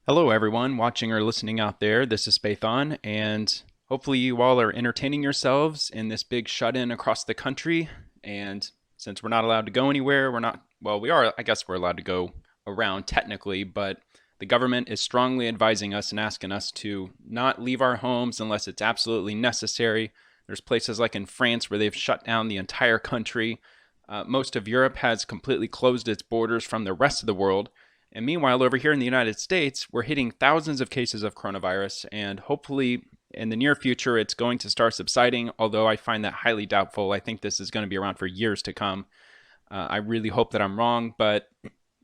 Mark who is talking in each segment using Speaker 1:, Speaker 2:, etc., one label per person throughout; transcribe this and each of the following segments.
Speaker 1: Hello, everyone watching or listening out there. This is Spathon, and hopefully, you all are entertaining yourselves in this big shut in across the country. And since we're not allowed to go anywhere, we are, I guess we're allowed to go around technically, but the government is strongly advising us and asking us to not leave our homes unless it's absolutely necessary. There's places like in France where they've shut down the entire country. Most of Europe has completely closed its borders from the rest of the world. And meanwhile, over here in the United States, we're hitting thousands of cases of coronavirus, and hopefully in the near future, it's going to start subsiding, although I find that highly doubtful. I think this is going to be around for years to come. I really hope that I'm wrong, but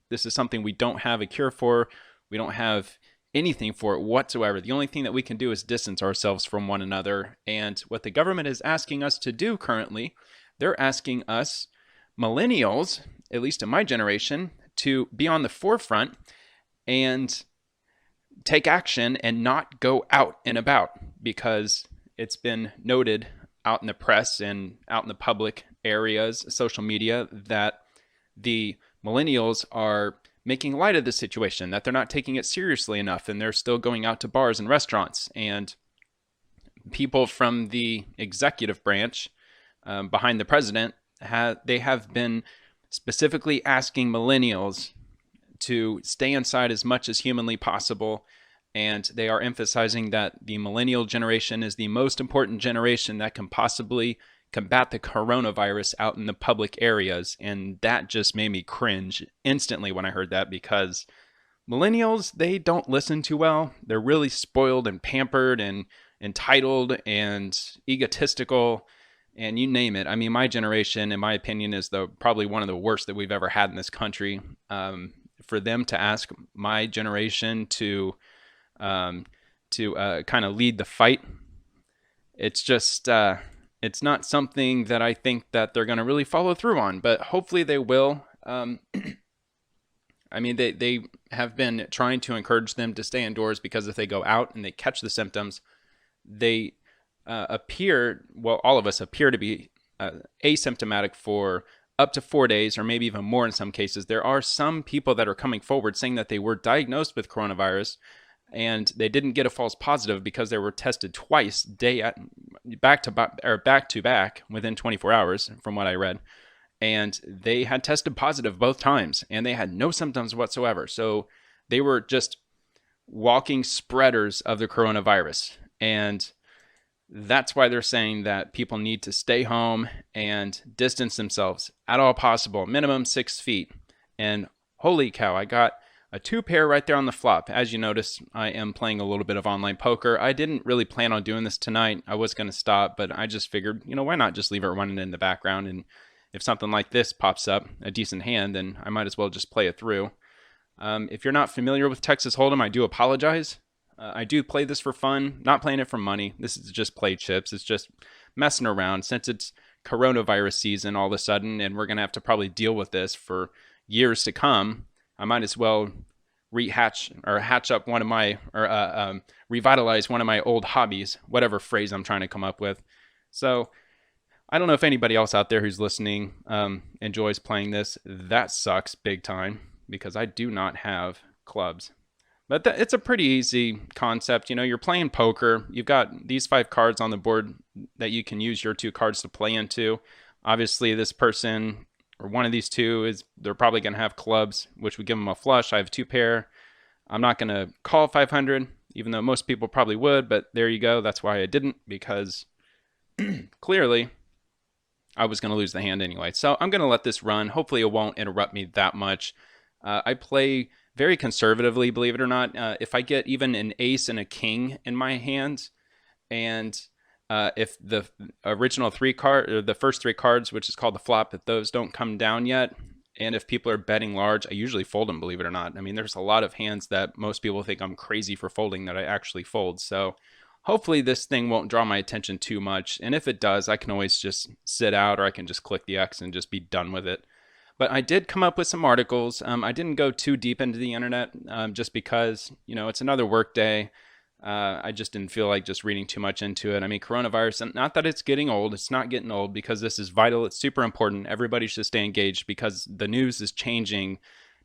Speaker 1: this is something we don't have a cure for. We don't have anything for it whatsoever. The only thing that we can do is distance ourselves from one another. And what the government is asking us to do currently, they're asking us, millennials, at least in my generation, to be on the forefront and take action and not go out and about, because it's been noted out in the press and out in the public areas, social media, that the millennials are making light of the situation, that they're not taking it seriously enough, and they're still going out to bars and restaurants. And people from the executive branch behind the president, they have been specifically asking millennials to stay inside as much as humanly possible. And they are emphasizing that the millennial generation is the most important generation that can possibly combat the coronavirus out in the public areas. And that just made me cringe instantly when I heard that, because millennials, they don't listen too well. They're really spoiled and pampered and entitled and egotistical, and you name it. I mean, my generation, in my opinion, is probably one of the worst that we've ever had in this country. For them to ask my generation to kind of lead the fight, it's just it's not something that I think that they're going to really follow through on. But hopefully they will. I mean, they have been trying to encourage them to stay indoors, because if they go out and they catch the symptoms, they all of us appear to be asymptomatic for up to 4 days, or maybe even more in some cases. There are some people that are coming forward saying that they were diagnosed with coronavirus and they didn't get a false positive because they were tested twice, back to back within 24 hours, from what I read. And they had tested positive both times, and they had no symptoms whatsoever. So they were just walking spreaders of the coronavirus. And that's why they're saying that people need to stay home and distance themselves at all possible, minimum 6 feet. And holy cow, I got a 2-pair right there on the flop. As you notice, I am playing a little bit of online poker. I didn't really plan on doing this tonight. I was going to stop, but I just figured, why not just leave it running in the background? And if something like this pops up, a decent hand, then I might as well just play it through. If you're not familiar with Texas Hold'em, I do apologize. I do play this for fun, not playing it for money. This is just play chips. It's just messing around, since it's coronavirus season all of a sudden, and we're going to have to probably deal with this for years to come. I might as well revitalize one of my old hobbies, whatever phrase I'm trying to come up with. So I don't know if anybody else out there who's listening enjoys playing this. That sucks big time, because I do not have clubs. But it's a pretty easy concept. You're playing poker. You've got these 5 cards on the board that you can use your 2 cards to play into. Obviously, this person, or one of these two, they're probably going to have clubs, which would give them a flush. I have 2 pair. I'm not going to call 500, even though most people probably would. But there you go. That's why I didn't, because clearly I was going to lose the hand anyway. So I'm going to let this run. Hopefully it won't interrupt me that much. I play very conservatively, believe it or not. If I get even an ace and a king in my hands, and if the original the first 3 cards, which is called the flop, if those don't come down yet, and if people are betting large, I usually fold them, believe it or not. I mean, there's a lot of hands that most people think I'm crazy for folding that I actually fold. So hopefully this thing won't draw my attention too much. And if it does, I can always just sit out, or I can just click the X and just be done with it. But I did come up with some articles. I didn't go too deep into the internet, just because, it's another work day. I just didn't feel like just reading too much into it. I mean, coronavirus, not that it's getting old. It's not getting old, because this is vital. It's super important. Everybody should stay engaged, because the news is changing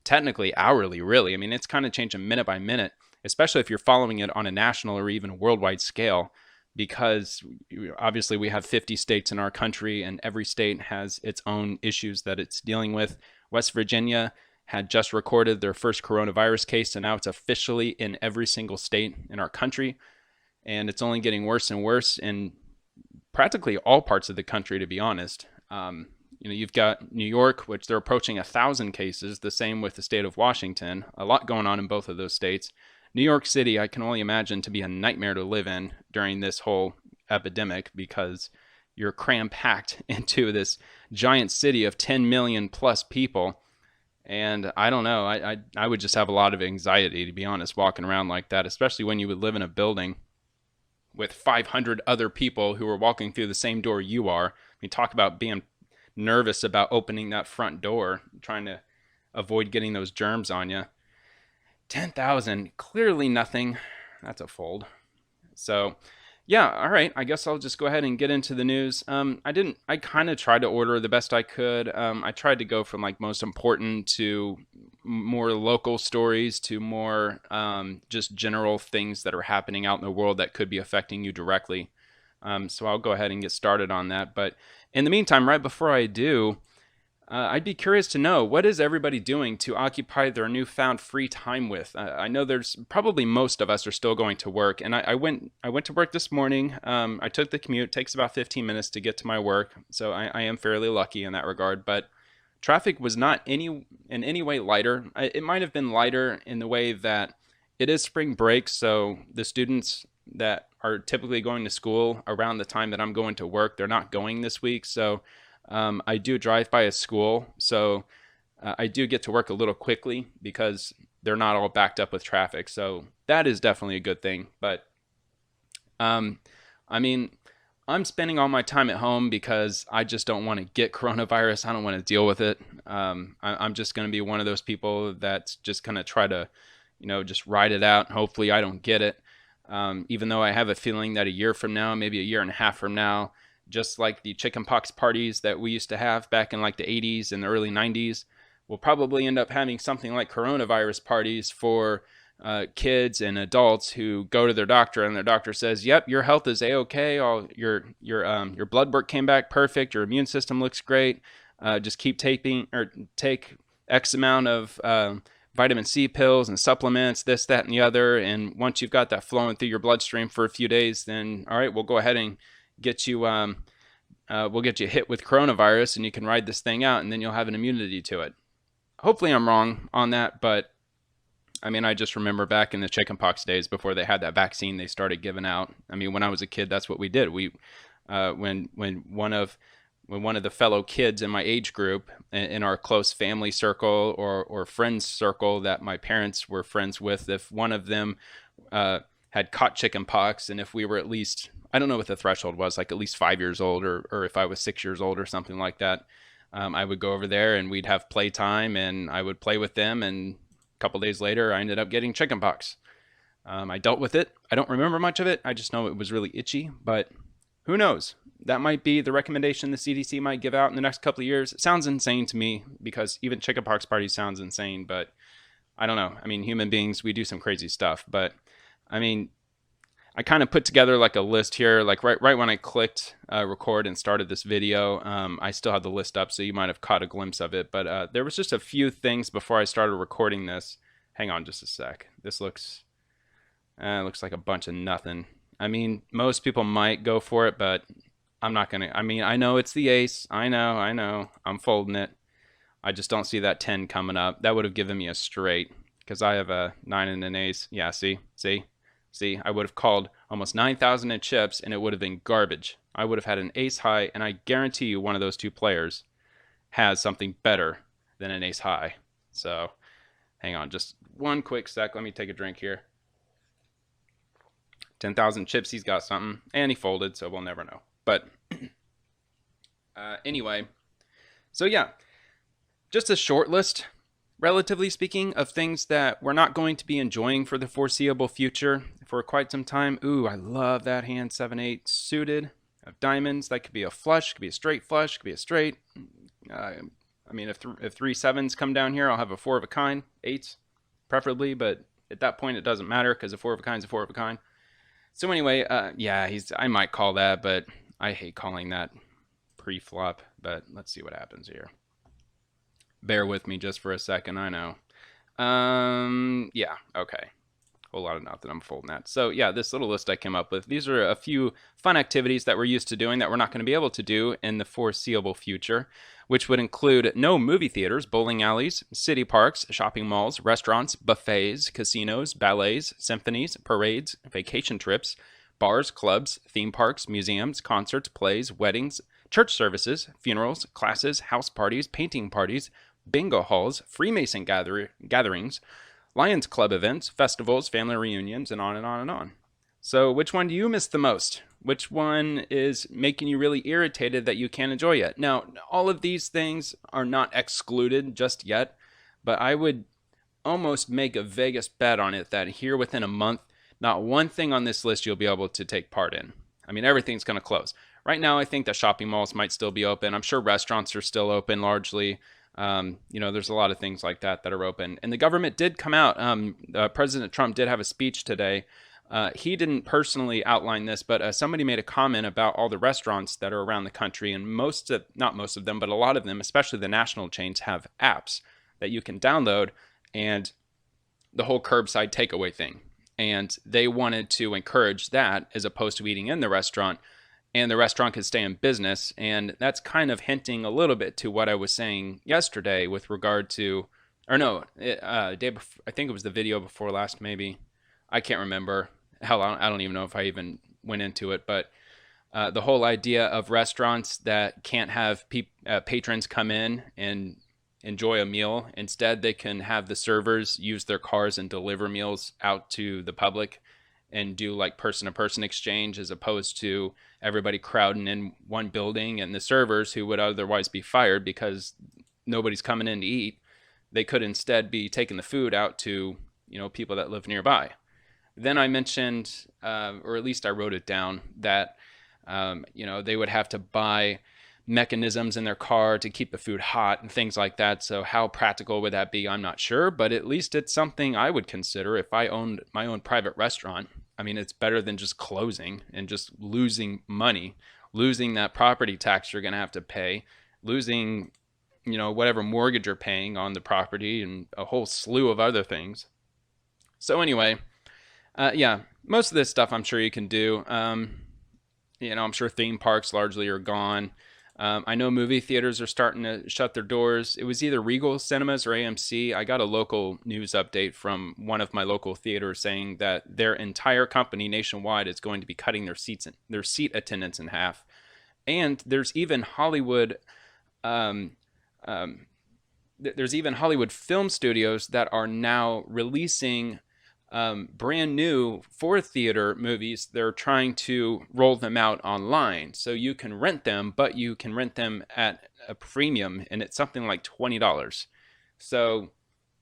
Speaker 1: technically hourly, really. I mean, it's kind of changing minute by minute. especially if you're following it on a national or even a worldwide scale, because obviously we have 50 states in our country and every state has its own issues that it's dealing with. West Virginia had just recorded their first coronavirus case, and now it's officially in every single state in our country. And it's only getting worse and worse in practically all parts of the country, to be honest. You've got New York, which they're approaching 1,000 cases, the same with the state of Washington. A lot going on in both of those states. New York City, I can only imagine to be a nightmare to live in during this whole epidemic, because you're cram-packed into this giant city of 10 million plus people. And I don't know, I would just have a lot of anxiety, to be honest, walking around like that, especially when you would live in a building with 500 other people who are walking through the same door you are. I mean, talk about being nervous about opening that front door, trying to avoid getting those germs on you. 10,000, clearly nothing. That's a fold. So, yeah, all right. I guess I'll just go ahead and get into the news. I kind of tried to order the best I could. I tried to go from like most important to more local stories to more just general things that are happening out in the world that could be affecting you directly. So I'll go ahead and get started on that. But in the meantime, right before I do, I'd be curious to know, what is everybody doing to occupy their newfound free time with? I know there's probably most of us are still going to work, and I went to work this morning. I took the commute. It takes about 15 minutes to get to my work, so I am fairly lucky in that regard. But traffic was not in any way lighter. It might have been lighter in the way that it is spring break, so the students that are typically going to school around the time that I'm going to work, they're not going this week, so I do drive by a school, so I do get to work a little quickly because they're not all backed up with traffic. So that is definitely a good thing. But I mean, I'm spending all my time at home because I just don't want to get coronavirus. I don't want to deal with it. I'm just going to be one of those people that's just going to try to, just ride it out. Hopefully I don't get it. Even though I have a feeling that a year from now, maybe a year and a half from now, just like the chickenpox parties that we used to have back in like the 80s and the early 90s, we'll probably end up having something like coronavirus parties for kids and adults who go to their doctor and their doctor says, "Yep, your health is a-okay. All your blood work came back perfect. Your immune system looks great. Just keep take X amount of vitamin C pills and supplements, this, that, and the other. And once you've got that flowing through your bloodstream for a few days, then all right, we'll go ahead and get you we'll get you hit with coronavirus and you can ride this thing out and then you'll have an immunity to it." Hopefully I'm wrong on that, but I mean, I just remember back in the chickenpox days before they had that vaccine they started giving out. I mean, when I was a kid, that's what we did. We when one of the fellow kids in my age group in our close family circle or friends circle that my parents were friends with, if one of them had caught chickenpox, and if we were at least, I don't know what the threshold was, like at least 5 years old, or if I was 6 years old or something like that, I would go over there and we'd have playtime and I would play with them. And a couple days later, I ended up getting chickenpox. I dealt with it. I don't remember much of it. I just know it was really itchy, but who knows? That might be the recommendation the CDC might give out in the next couple of years. It sounds insane to me because even chickenpox parties sounds insane, but I don't know. I mean, human beings, we do some crazy stuff, but I mean, I kind of put together like a list here, like right when I clicked record and started this video. I still have the list up, so you might have caught a glimpse of it. But there was just a few things before I started recording this. Hang on just a sec. This looks like a bunch of nothing. I mean, most people might go for it, but I'm not gonna. I mean, I know it's the ace. I know. I'm folding it. I just don't see that 10 coming up. That would have given me a straight because I have a 9 and an ace. Yeah, see. I would have called almost 9,000 in chips, and it would have been garbage. I would have had an ace high, and I guarantee you one of those two players has something better than an ace high. So hang on just one quick sec. Let me take a drink here. 10,000 chips, he's got something. And he folded, so we'll never know. But anyway, so yeah, just a short list, relatively speaking, of things that we're not going to be enjoying for the foreseeable future for quite some time. Ooh, I love that hand, 7-8 suited of diamonds. That could be a flush, could be a straight flush, could be a straight. I mean, if 3 7s come down here, I'll have a 4 of a kind, 8s preferably, but at that point, it doesn't matter because a four of a kind's a four of a kind. So anyway, yeah, I might call that, but I hate calling that pre-flop. But let's see what happens here. Bear with me just for a second. I know. Yeah, okay. Whole lot of nothing. I'm folding that. So yeah, this little list I came up with. These are a few fun activities that we're used to doing that we're not going to be able to do in the foreseeable future, which would include no movie theaters, bowling alleys, city parks, shopping malls, restaurants, buffets, casinos, ballets, symphonies, parades, vacation trips, bars, clubs, theme parks, museums, concerts, plays, weddings, church services, funerals, classes, house parties, painting parties, bingo halls, Freemason gatherings, Lions Club events, festivals, family reunions, and on and on and on. So, which one do you miss the most? Which one is making you really irritated that you can't enjoy it? Now, all of these things are not excluded just yet, but I would almost make a Vegas bet on it that here within a month, not one thing on this list you'll be able to take part in. I mean, everything's going to close. Right now, I think that shopping malls might still be open. I'm sure restaurants are still open largely. There's a lot of things like that that are open. And the government did come out. President Trump did have a speech today. He didn't personally outline this, but somebody made a comment about all the restaurants that are around the country. And not most of them, but a lot of them, especially the national chains, have apps that you can download and the whole curbside takeaway thing. And they wanted to encourage that as opposed to eating in the restaurant, and the restaurant could stay in business. And that's kind of hinting a little bit to what I was saying yesterday with regard to, or no, day before, I think it was the video before last, maybe. I can't remember. Hell, I don't even know if I even went into it, but the whole idea of restaurants that can't have patrons come in and enjoy a meal. Instead, they can have the servers use their cars and deliver meals out to the public and do like person-to-person exchange, as opposed to everybody crowding in one building, and the servers who would otherwise be fired because nobody's coming in to eat, they could instead be taking the food out to, people that live nearby. Then I mentioned, or at least I wrote it down, that they would have to buy mechanisms in their car to keep the food hot and things like that. So how practical would that be? I'm not sure, but at least it's something I would consider if I owned my own private restaurant. I mean, it's better than just closing and just losing money, losing that property tax you're going to have to pay, losing, whatever mortgage you're paying on the property, and a whole slew of other things. So anyway, yeah, most of this stuff I'm sure you can do. I'm sure theme parks largely are gone. I know movie theaters are starting to shut their doors. It was either Regal Cinemas or AMC. I got a local news update from one of my local theaters saying that their entire company nationwide is going to be cutting their seat attendance in half. And there's even Hollywood film studios that are now releasing brand new for theater movies. They're trying to roll them out online, so you can rent them, but you can rent them at a premium, and it's something like $20. So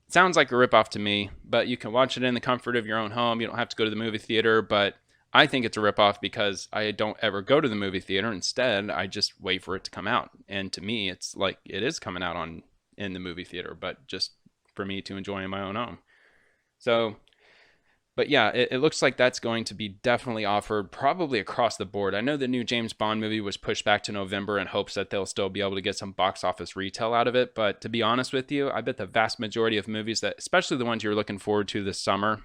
Speaker 1: it sounds like a ripoff to me, but you can watch it in the comfort of your own home. You don't have to go to the movie theater, but I think it's a ripoff because I don't ever go to the movie theater. Instead, I just wait for it to come out, and to me, it's like it is coming out in the movie theater, but just for me to enjoy in my own home. So. But yeah, it looks like that's going to be definitely offered probably across the board. I know the new James Bond movie was pushed back to November in hopes that they'll still be able to get some box office retail out of it. But to be honest with you, I bet the vast majority of movies that, especially the ones you're looking forward to this summer,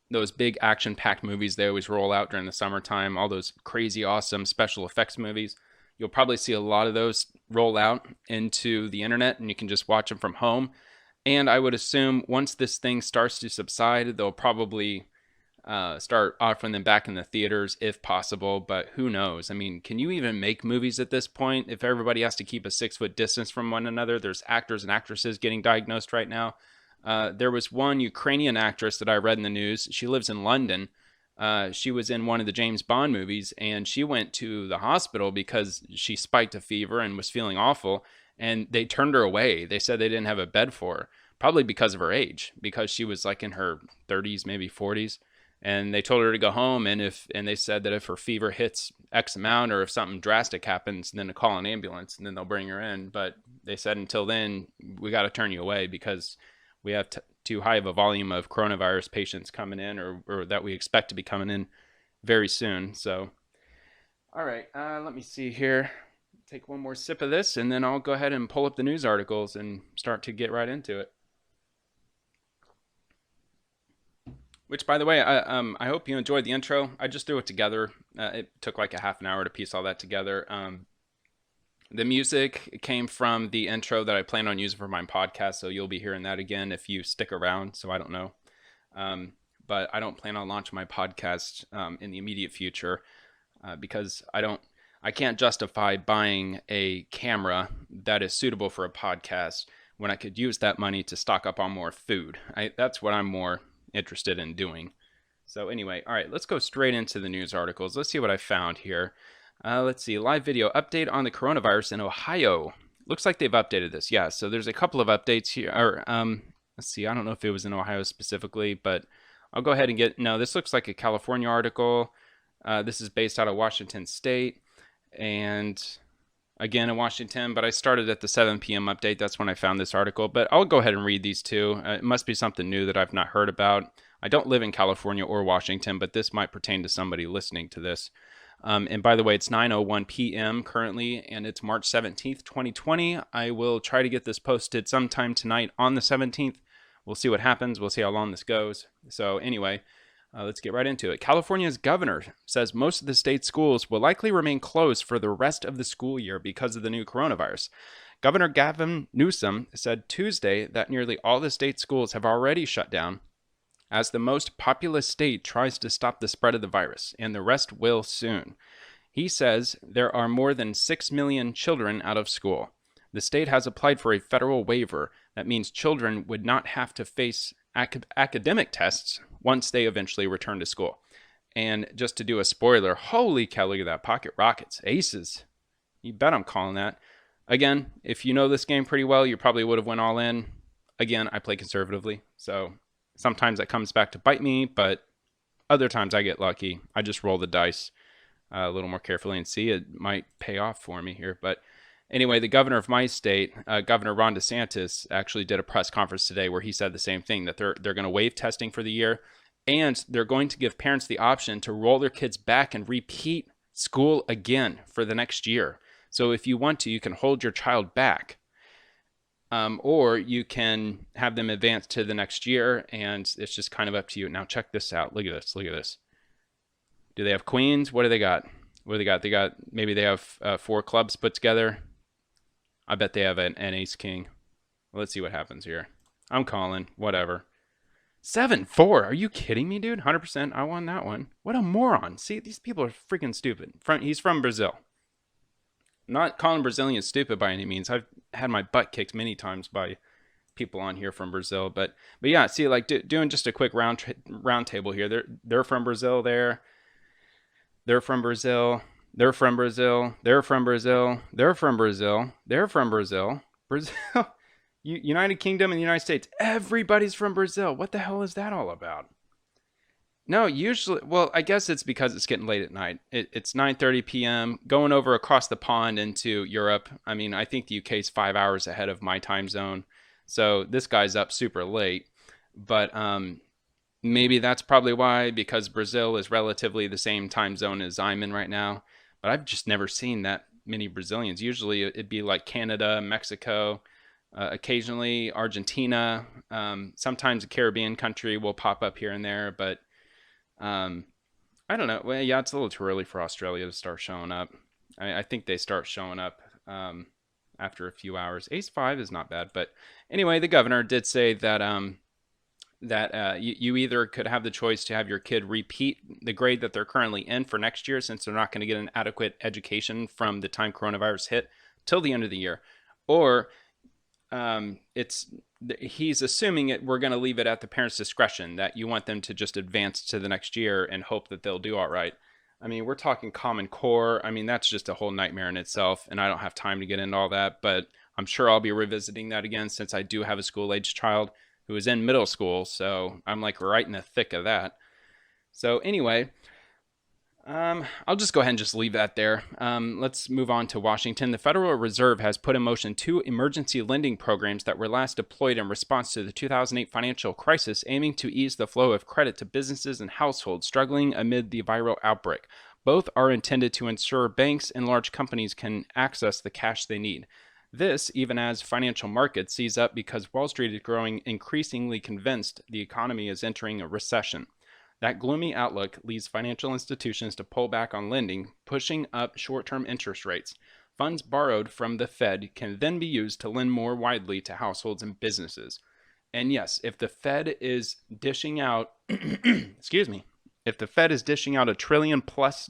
Speaker 1: those big action-packed movies they always roll out during the summertime, all those crazy, awesome special effects movies, you'll probably see a lot of those roll out into the internet, and you can just watch them from home. And I would assume once this thing starts to subside, they'll probably start offering them back in the theaters if possible. But who knows? I mean, can you even make movies at this point if everybody has to keep a 6-foot distance from one another? There's actors and actresses getting diagnosed right now. There was one Ukrainian actress that I read in the news. She lives in London. She was in one of the James Bond movies, and she went to the hospital because she spiked a fever and was feeling awful. And they turned her away. They said they didn't have a bed for her, probably because of her age, because she was like in her 30s, maybe 40s. And they told her to go home. And they said that if her fever hits X amount, or if something drastic happens, then to call an ambulance, and then they'll bring her in. But they said until then, we got to turn you away because we have too high of a volume of coronavirus patients coming in, or that we expect to be coming in very soon. So, all right, let me see here. Take one more sip of this, and then I'll go ahead and pull up the news articles and start to get right into it. Which, by the way, I hope you enjoyed the intro. I just threw it together. It took like a half an hour to piece all that together. The music came from the intro that I plan on using for my podcast, so you'll be hearing that again if you stick around. So I don't know, but I don't plan on launching my podcast in the immediate future because I can't justify buying a camera that is suitable for a podcast when I could use that money to stock up on more food. That's what I'm more interested in doing. So anyway, all right, let's go straight into the news articles. Let's see what I found here. Let's see, live video update on the coronavirus in Ohio. Looks like they've updated this. Yeah, so there's a couple of updates here. Or let's see, I don't know if it was in Ohio specifically, but I'll go ahead and no, this looks like a California article. This is based out of Washington State. And again in Washington, but I started at the 7 p.m. update. That's when I found this article, but I'll go ahead and read these two. It must be something new that I've not heard about. I don't live in California or Washington, but this might pertain to somebody listening to this. And by the way, it's 9:01 p.m. currently, and it's March 17th, 2020. I will try to get this posted sometime tonight on the 17th. We'll see what happens. We'll see how long this goes. So anyway, let's get right into it. California's governor says most of the state's schools will likely remain closed for the rest of the school year because of the new coronavirus. Governor Gavin Newsom said Tuesday that nearly all the state's schools have already shut down as the most populous state tries to stop the spread of the virus, and the rest will soon. He says there are more than 6 million children out of school. The state has applied for a federal waiver that means children would not have to face academic tests once they eventually return to school. And just to do a spoiler, holy cow, look at that, pocket rockets, aces. You bet I'm calling that. Again, if you know this game pretty well, you probably would have went all in. Again, I play conservatively, so sometimes that comes back to bite me, but other times I get lucky. I just roll the dice a little more carefully and see it might pay off for me here. But anyway, the governor of my state, Governor Ron DeSantis, actually did a press conference today where he said the same thing, that they're going to waive testing for the year, and they're going to give parents the option to roll their kids back and repeat school again for the next year. So if you want to, you can hold your child back, or you can have them advance to the next year, and it's just kind of up to you. Now check this out. Look at this. Look at this. Do they have queens? What do they got? What do they got? Maybe they have 4 clubs put together. I bet they have an ace king. Well, let's see what happens here. I'm calling. Whatever. 7-4. Are you kidding me, dude? 100%. I won that one. What a moron. See, these people are freaking stupid. He's from Brazil. I'm not calling Brazilians stupid by any means. I've had my butt kicked many times by people on here from Brazil. But yeah, see, like doing just a quick round table here. They're from Brazil there. They're from Brazil. They're from Brazil. They're from Brazil. They're from Brazil. They're from Brazil. Brazil. United Kingdom and the United States. Everybody's from Brazil. What the hell is that all about? No, usually, well, I guess it's because it's getting late at night. It's 9:30 p.m. going over across the pond into Europe. I mean, I think the UK is 5 hours ahead of my time zone. So this guy's up super late. But maybe that's probably why, because Brazil is relatively the same time zone as I'm in right now. But I've just never seen that many Brazilians. Usually it'd be like Canada, Mexico, occasionally Argentina. Sometimes a Caribbean country will pop up here and there. But I don't know. Well, yeah, it's a little too early for Australia to start showing up. I think they start showing up after a few hours. Ace 5 is not bad. But anyway, the governor did say that you either could have the choice to have your kid repeat the grade that they're currently in for next year, since they're not going to get an adequate education from the time coronavirus hit till the end of the year, or he's assuming we're going to leave it at the parents' discretion, that you want them to just advance to the next year and hope that they'll do all right. I mean, we're talking Common Core. I mean, that's just a whole nightmare in itself, and I don't have time to get into all that, but I'm sure I'll be revisiting that again, since I do have a school-aged child who is in middle school, so I'm like right in the thick of that. So anyway, I'll just go ahead and just leave that there. Let's move on to Washington. The Federal Reserve has put in motion two emergency lending programs that were last deployed in response to the 2008 financial crisis, aiming to ease the flow of credit to businesses and households struggling amid the viral outbreak. Both are intended to ensure banks and large companies can access the cash they need. This, even as financial markets seize up because Wall Street is growing increasingly convinced the economy is entering a recession. That gloomy outlook leads financial institutions to pull back on lending, pushing up short term interest rates. Funds borrowed from the Fed can then be used to lend more widely to households and businesses. And yes, if the Fed is dishing out, excuse me, if the Fed is dishing out $1 trillion plus,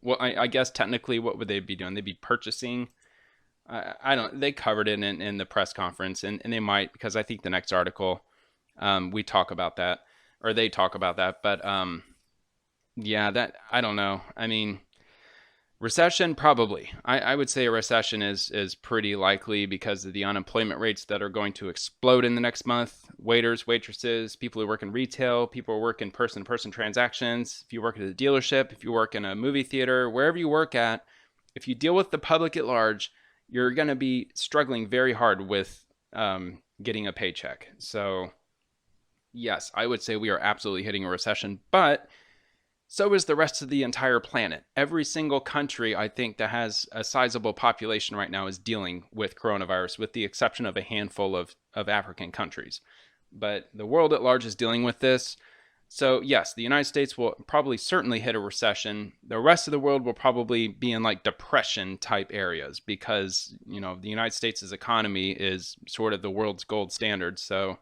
Speaker 1: well, I guess technically, what would they be doing? They'd be purchasing. I don't. They covered it in the press conference, and they might, because I think the next article, we talk about that, or they talk about that. But yeah, that I don't know. I mean, recession probably. I would say a recession is pretty likely because of the unemployment rates that are going to explode in the next month. Waiters, waitresses, people who work in retail, people who work in person-to-person transactions. If you work at a dealership, if you work in a movie theater, wherever you work at, if you deal with the public at large, you're going to be struggling very hard with getting a paycheck. So yes, I would say we are absolutely hitting a recession, but so is the rest of the entire planet. Every single country, I think, that has a sizable population right now is dealing with coronavirus, with the exception of a handful of African countries. But the world at large is dealing with this. So yes, the United States will probably certainly hit a recession. The rest of the world will probably be in like depression type areas because, the United States' economy is sort of the world's gold standard. So,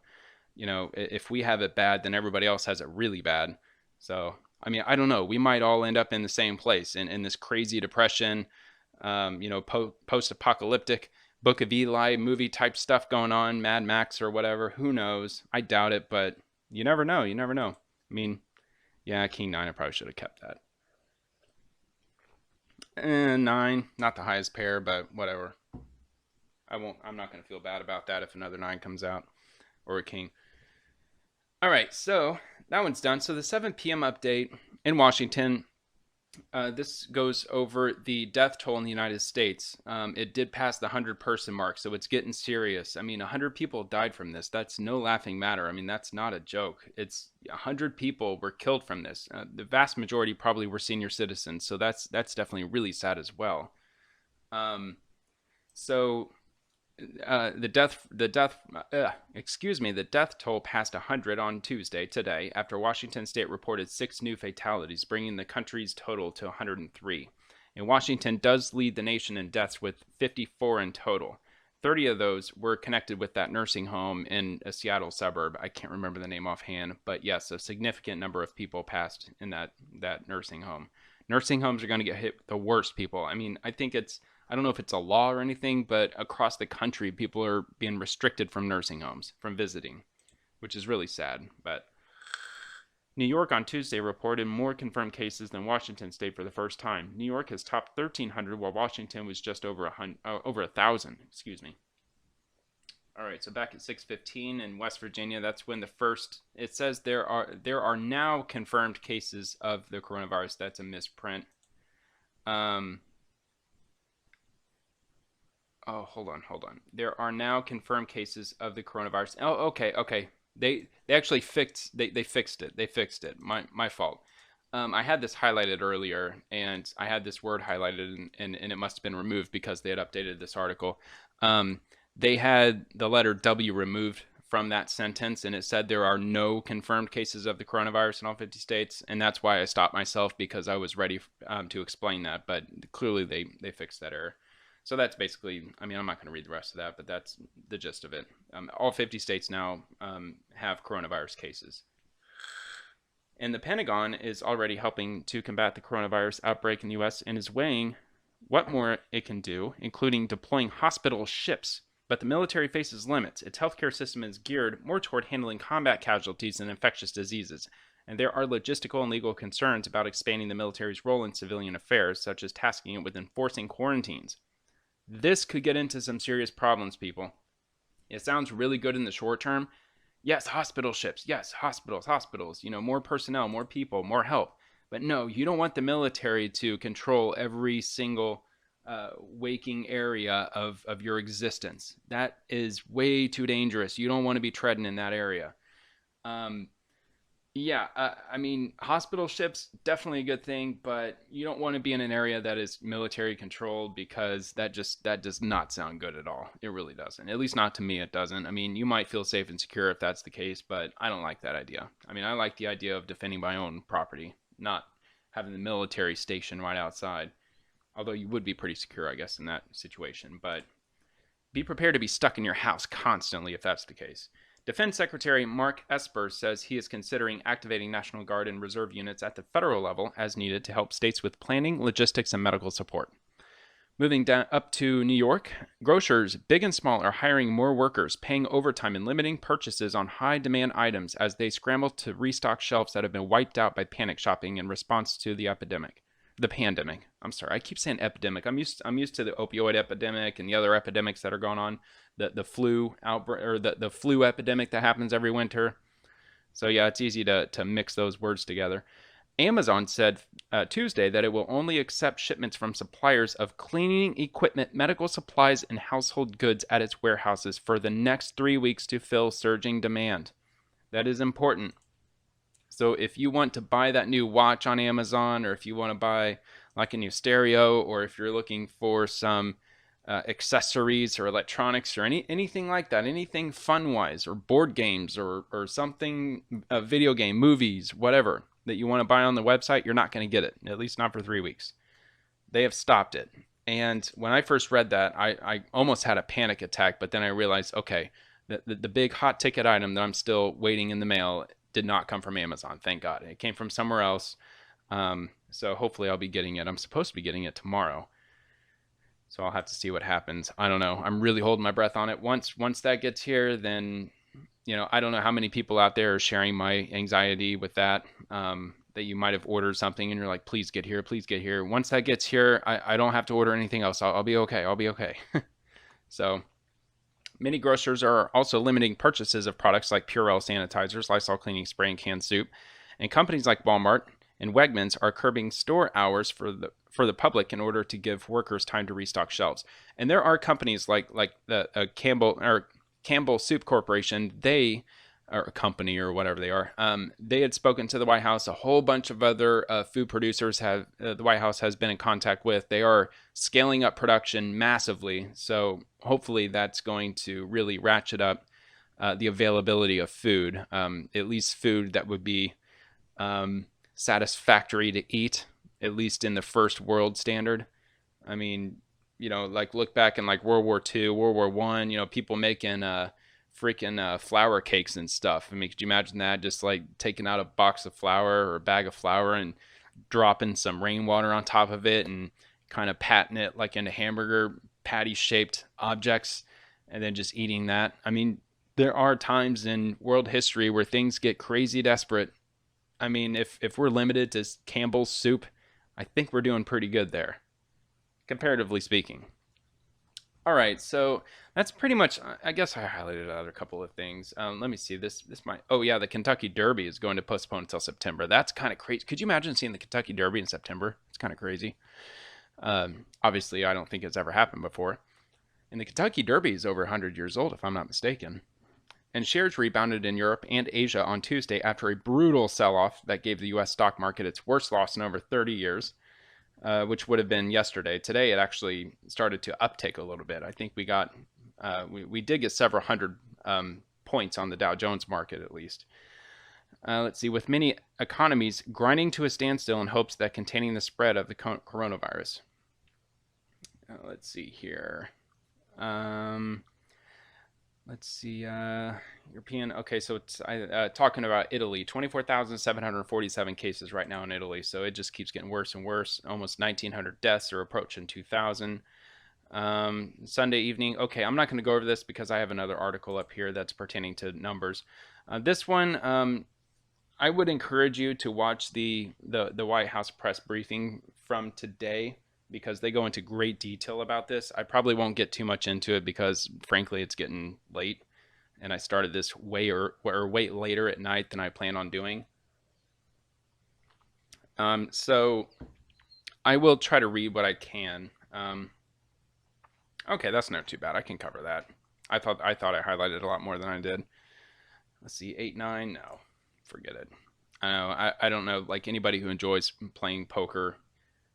Speaker 1: if we have it bad, then everybody else has it really bad. So, I mean, I don't know. We might all end up in the same place in this crazy depression, post-apocalyptic Book of Eli movie type stuff going on, Mad Max or whatever. Who knows? I doubt it, but you never know. You never know. I mean, yeah, King 9, I probably should have kept that. And 9, not the highest pair, but whatever. I'm not going to feel bad about that if another 9 comes out or a King. All right, so that one's done. So the 7 p.m. update in Washington, this goes over the death toll in the United States. It did pass the 100-person mark, so it's getting serious. I mean, 100 people died from this. That's no laughing matter. I mean, that's not a joke. It's 100 people were killed from this. The vast majority probably were senior citizens, so that's definitely really sad as well. So the death toll passed 100 on Tuesday today after Washington State reported 6 new fatalities, bringing the country's total to 103. And Washington does lead the nation in deaths with 54 in total. 30 of those were connected with that nursing home in a Seattle suburb. I can't remember the name offhand, but yes, a significant number of people passed in that nursing home. Nursing homes are going to get hit with the worst people. I mean, I don't know if it's a law or anything, but across the country, people are being restricted from nursing homes, from visiting, which is really sad. But New York on Tuesday reported more confirmed cases than Washington State for the first time. New York has topped 1,300, while Washington was just over 1,000. Excuse me. All right, so back at 6:15 in West Virginia, that's when the first. It says there are now confirmed cases of the coronavirus. That's a misprint. Oh, hold on. There are now confirmed cases of the coronavirus. Oh, okay. They actually they fixed it. They fixed it. My fault. I had this highlighted earlier, and I had this word highlighted, and it must have been removed because they had updated this article. They had the letter W removed from that sentence, and it said there are no confirmed cases of the coronavirus in all 50 states, and that's why I stopped myself because I was ready to explain that, but clearly they fixed that error. So that's basically, I mean, I'm not going to read the rest of that, but that's the gist of it. All 50 states now have coronavirus cases. And the Pentagon is already helping to combat the coronavirus outbreak in the U.S. and is weighing what more it can do, including deploying hospital ships. But the military faces limits. Its healthcare system is geared more toward handling combat casualties and infectious diseases. And there are logistical and legal concerns about expanding the military's role in civilian affairs, such as tasking it with enforcing quarantines. This could get into some serious problems, people. It sounds really good in the short term. Yes, hospital ships. Yes, hospitals. More personnel, more people, more help. But no, you don't want the military to control every single waking area of your existence. That is way too dangerous. You don't want to be treading in that area. Um, yeah, I mean, hospital ships definitely a good thing, but you don't want to be in an area that is military controlled because that does not sound good at all. It really doesn't. At least not to me, it doesn't. I mean, you might feel safe and secure if that's the case, but I don't like that idea. I mean, I like the idea of defending my own property, not having the military station right outside. Although you would be pretty secure, I guess, in that situation. But be prepared to be stuck in your house constantly if that's the case. Defense Secretary Mark Esper says he is considering activating National Guard and Reserve units at the federal level as needed to help states with planning, logistics, and medical support. Moving down up to New York, grocers, big and small, are hiring more workers, paying overtime, and limiting purchases on high-demand items as they scramble to restock shelves that have been wiped out by panic shopping in response to the pandemic. I'm sorry, I keep saying epidemic. I'm used to the opioid epidemic and the other epidemics that are going on, the flu outbreak or the flu epidemic that happens every winter. So yeah, it's easy to mix those words together. Amazon said Tuesday that it will only accept shipments from suppliers of cleaning equipment, medical supplies, and household goods at its warehouses for the next 3 weeks to fill surging demand. That is important. So if you want to buy that new watch on Amazon, or if you want to buy like a new stereo, or if you're looking for some accessories or electronics or anything like that, anything fun-wise or board games or something, a video game, movies, whatever that you want to buy on the website, you're not going to get it, at least not for 3 weeks. They have stopped it. And when I first read that, I almost had a panic attack, but then I realized, okay, the big hot ticket item that I'm still waiting in the mail did not come from Amazon, thank God. It came from somewhere else. So hopefully I'll be getting it. I'm supposed to be getting it tomorrow. So I'll have to see what happens. I don't know. I'm really holding my breath on it. Once that gets here, then, I don't know how many people out there are sharing my anxiety with that, that you might have ordered something and you're like, please get here, please get here. Once that gets here, I don't have to order anything else. I'll be okay. I'll be okay. So many grocers are also limiting purchases of products like Purell sanitizers, Lysol cleaning spray, and canned soup. And companies like Walmart and Wegmans are curbing store hours for the public in order to give workers time to restock shelves. And there are companies like the Campbell Soup Corporation. They or a company or whatever they are. They had spoken to the White House. A whole bunch of other food producers have the White House has been in contact with. They are scaling up production massively. So hopefully that's going to really ratchet up the availability of food, at least food that would be satisfactory to eat, at least in the first world standard. I mean, like look back in like World War II, World War I, people making freaking flour cakes and stuff. I mean, could you imagine that? Just like taking out a box of flour or a bag of flour and dropping some rainwater on top of it and kind of patting it like into hamburger patty shaped objects and then just eating that. I mean, there are times in world history where things get crazy desperate. I mean, if we're limited to Campbell's soup, I think we're doing pretty good there, comparatively speaking. All right, so that's pretty much. I guess I highlighted another couple of things. Let me see. This might. Oh yeah, the Kentucky Derby is going to postpone until September. That's kind of crazy. Could you imagine seeing the Kentucky Derby in September? It's kind of crazy. Obviously, I don't think it's ever happened before. And the Kentucky Derby is over 100 years old, if I'm not mistaken. And shares rebounded in Europe and Asia on Tuesday after a brutal sell-off that gave the U.S. stock market its worst loss in over 30 years. Which would have been yesterday. Today, it actually started to uptick a little bit. I think we got, we did get several hundred points on the Dow Jones market at least. Let's see, with many economies grinding to a standstill in hopes that containing the spread of the coronavirus. Let's see here. Let's see, European. Okay, so it's talking about Italy. 24,747 cases right now in Italy. So it just keeps getting worse and worse. Almost 1,900 deaths are approaching 2,000. Sunday evening. Okay, I'm not going to go over this because I have another article up here that's pertaining to numbers. This one, I would encourage you to watch the White House press briefing from today, because they go into great detail about this. I probably won't get too much into it because, frankly, it's getting late, and I started this way later at night than I plan on doing. So I will try to read what I can. Okay, that's not too bad. I can cover that. I thought I highlighted a lot more than I did. Let's see, 8, 9. No, forget it. I know. I don't know. Like anybody who enjoys playing poker,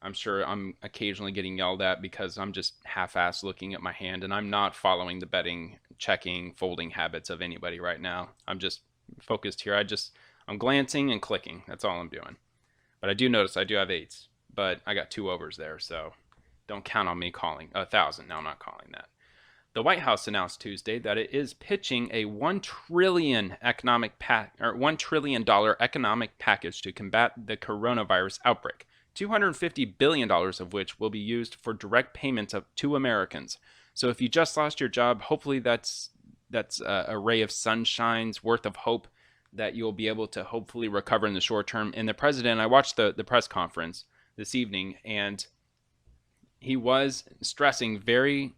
Speaker 1: I'm sure I'm occasionally getting yelled at because I'm just half-ass looking at my hand and I'm not following the betting, checking, folding habits of anybody right now. I'm just focused here. I'm glancing and clicking. That's all I'm doing. But I do notice I do have eights, but I got two overs there, so don't count on me calling 1,000. No, I'm not calling that. The White House announced Tuesday that it is pitching a $1 trillion economic package to combat the coronavirus outbreak. $250 billion of which will be used for direct payments to Americans. So if you just lost your job, hopefully that's a ray of sunshine's worth of hope that you'll be able to hopefully recover in the short term. And the president, I watched the press conference this evening, and he was stressing very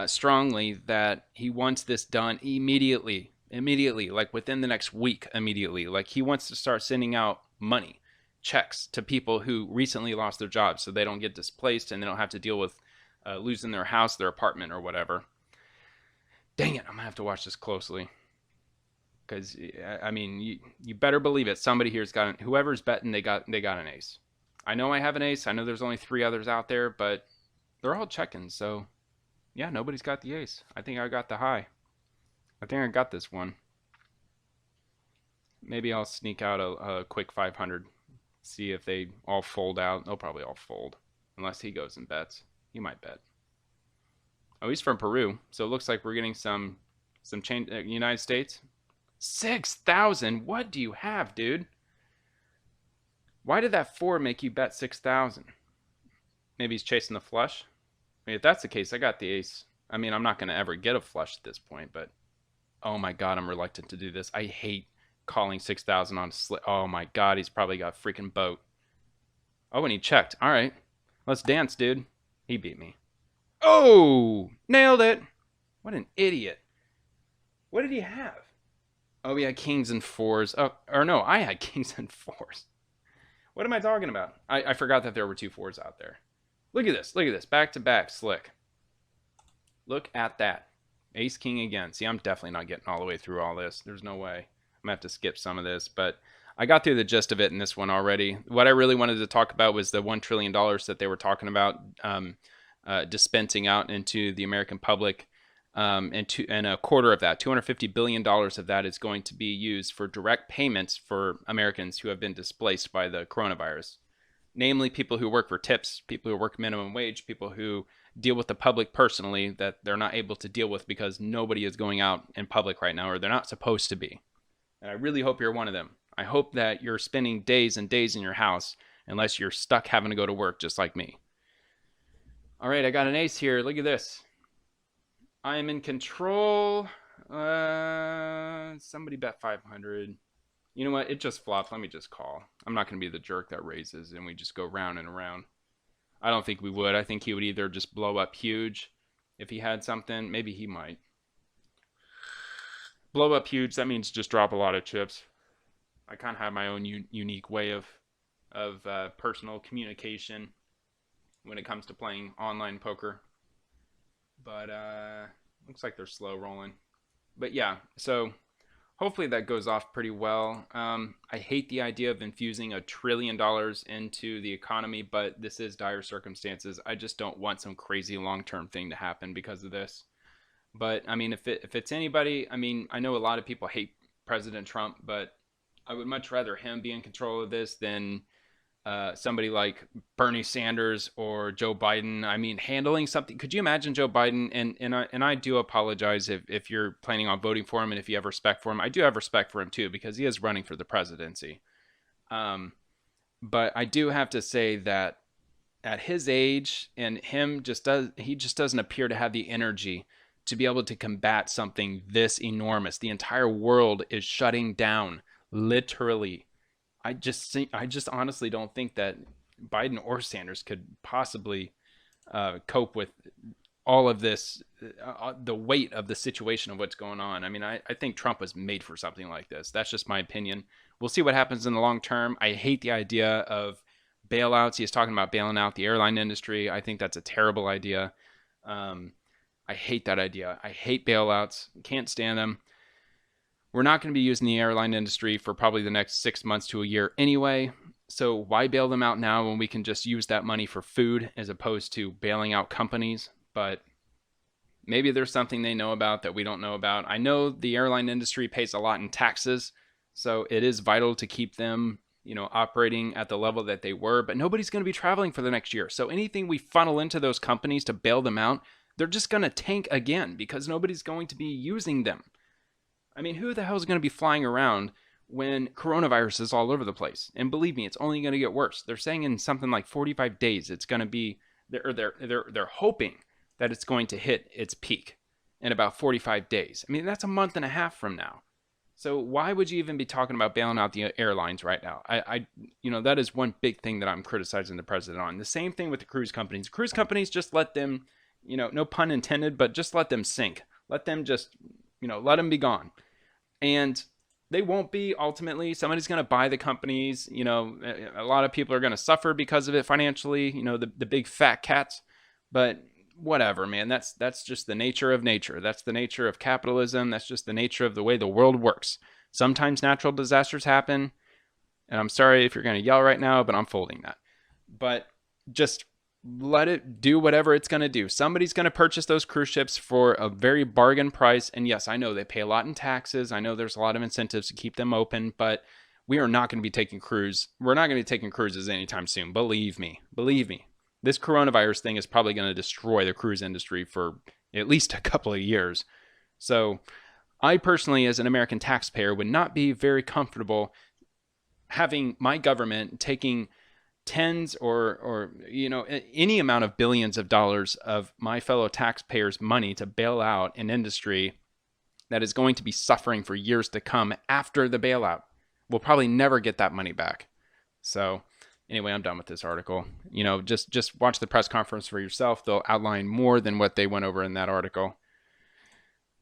Speaker 1: strongly that he wants this done immediately, like within the next week, immediately. Like he wants to start sending out money, checks to people who recently lost their jobs so they don't get displaced and they don't have to deal with losing their house, their apartment, or whatever. Dang it, I'm gonna have to watch this closely because I mean, you better believe it. Somebody here's got whoever's betting they got an ace. I know I have an ace. I know there's only 3 others out there, but they're all checking. So yeah, nobody's got the ace. I think I got the high. I think I got this one. Maybe I'll sneak out a quick 500. See if they all fold out. They'll probably all fold. Unless he goes and bets. He might bet. Oh, he's from Peru. So it looks like we're getting some change. United States. 6,000? What do you have, dude? Why did that 4 make you bet 6,000? Maybe he's chasing the flush? I mean, if that's the case, I got the ace. I mean, I'm not going to ever get a flush at this point, but oh my God, I'm reluctant to do this. I hate calling 6,000 on a slip. Oh my God, he's probably got a freaking boat. Oh, and he checked. All right, let's dance, dude. He beat me. Oh, nailed it. What an idiot. What did he have? Oh, he had kings and fours. Oh, or no, I had kings and fours. What am I talking about? I forgot that there were 2 4s out there. Look at this. Look at this. Back to back. Slick. Look at that. Ace king again. See, I'm definitely not getting all the way through all this. There's no way. I'm going to have to skip some of this. But I got through the gist of it in this one already. What I really wanted to talk about was the $1 trillion that they were talking about dispensing out into the American public. And a quarter of that, $250 billion of that is going to be used for direct payments for Americans who have been displaced by the coronavirus. Namely, people who work for tips, people who work minimum wage, people who deal with the public personally that they're not able to deal with because nobody is going out in public right now, or they're not supposed to be. And I really hope you're one of them. I hope that you're spending days and days in your house unless you're stuck having to go to work just like me. All right, I got an ace here. Look at this. I am in control. Somebody bet 500. You know what? It just flopped. Let me just call. I'm not going to be the jerk that raises and we just go round and around. I don't think we would. I think he would either just blow up huge if he had something. Maybe he might. Blow up huge, that means just drop a lot of chips. I kind of have my own unique way of personal communication when it comes to playing online poker. But looks like they're slow rolling. But yeah, so hopefully that goes off pretty well. I hate the idea of infusing $1 trillion into the economy, but this is dire circumstances. I just don't want some crazy long-term thing to happen because of this. But I mean, if it's anybody, I mean, I know a lot of people hate President Trump, but I would much rather him be in control of this than somebody like Bernie Sanders or Joe Biden. I mean, handling something. Could you imagine Joe Biden? And I do apologize if you're planning on voting for him and if you have respect for him. I do have respect for him too because he is running for the presidency. But I do have to say that at his age and he just doesn't appear to have the energy to be able to combat something this enormous. The entire world is shutting down, literally. I just honestly don't think that Biden or Sanders could possibly cope with all of this, the weight of the situation of what's going on. I mean, I think Trump was made for something like this. That's just my opinion. we'll see what happens in the long term. I hate the idea of bailouts. He's talking about bailing out the airline industry. I think that's a terrible idea. I hate that idea. I hate bailouts. Can't stand them. We're not going to be using the airline industry for probably the next 6 months to a year anyway. So why bail them out now when we can just use that money for food as opposed to bailing out companies? But maybe there's something they know about that we don't know about. I know the airline industry pays a lot in taxes, so it is vital to keep them, operating at the level that they were, but nobody's going to be traveling for the next year. So anything we funnel into those companies to bail them out, they're just going to tank again because nobody's going to be using them. I mean, who the hell is going to be flying around when coronavirus is all over the place? And believe me, it's only going to get worse. They're saying in something like 45 days, it's going to be, they're hoping that it's going to hit its peak in about 45 days. I mean, that's a month and a half from now. So why would you even be talking about bailing out the airlines right now? That is one big thing that I'm criticizing the president on. The same thing with the cruise companies. Cruise companies, just let them, no pun intended, but just let them sink. Let them just, let them be gone. And they won't be ultimately. Somebody's going to buy the companies. A lot of people are going to suffer because of it financially, the big fat cats. But whatever, man, that's just the nature of nature. That's the nature of capitalism. That's just the nature of the way the world works. Sometimes natural disasters happen, and I'm sorry if you're going to yell right now, but I'm folding that. But just let it do whatever it's going to do. Somebody's going to purchase those cruise ships for a very bargain price, and yes, I know they pay a lot in taxes. I know there's a lot of incentives to keep them open, but we are not going to be taking cruise. We're not going to be taking cruises anytime soon. Believe me. This coronavirus thing is probably going to destroy the cruise industry for at least a couple of years. So I personally, as an American taxpayer, would not be very comfortable having my government taking tens or any amount of billions of dollars of my fellow taxpayers' money to bail out an industry that is going to be suffering for years to come after the bailout. We'll probably never get that money back. So anyway, I'm done with this article. Just watch the press conference for yourself. They'll outline more than what they went over in that article.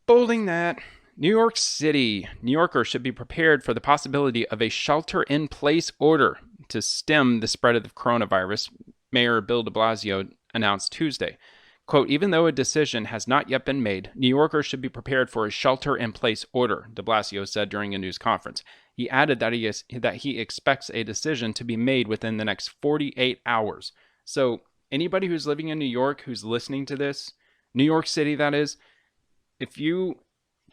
Speaker 1: Bolding that, New York City. New Yorkers should be prepared for the possibility of a shelter-in-place order to stem the spread of the coronavirus, Mayor Bill de Blasio announced Tuesday. Quote, even though a decision has not yet been made, New Yorkers should be prepared for a shelter-in-place order, de Blasio said during a news conference. He added that he expects a decision to be made within the next 48 hours. So anybody who's living in New York, who's listening to this, New York City that is, if you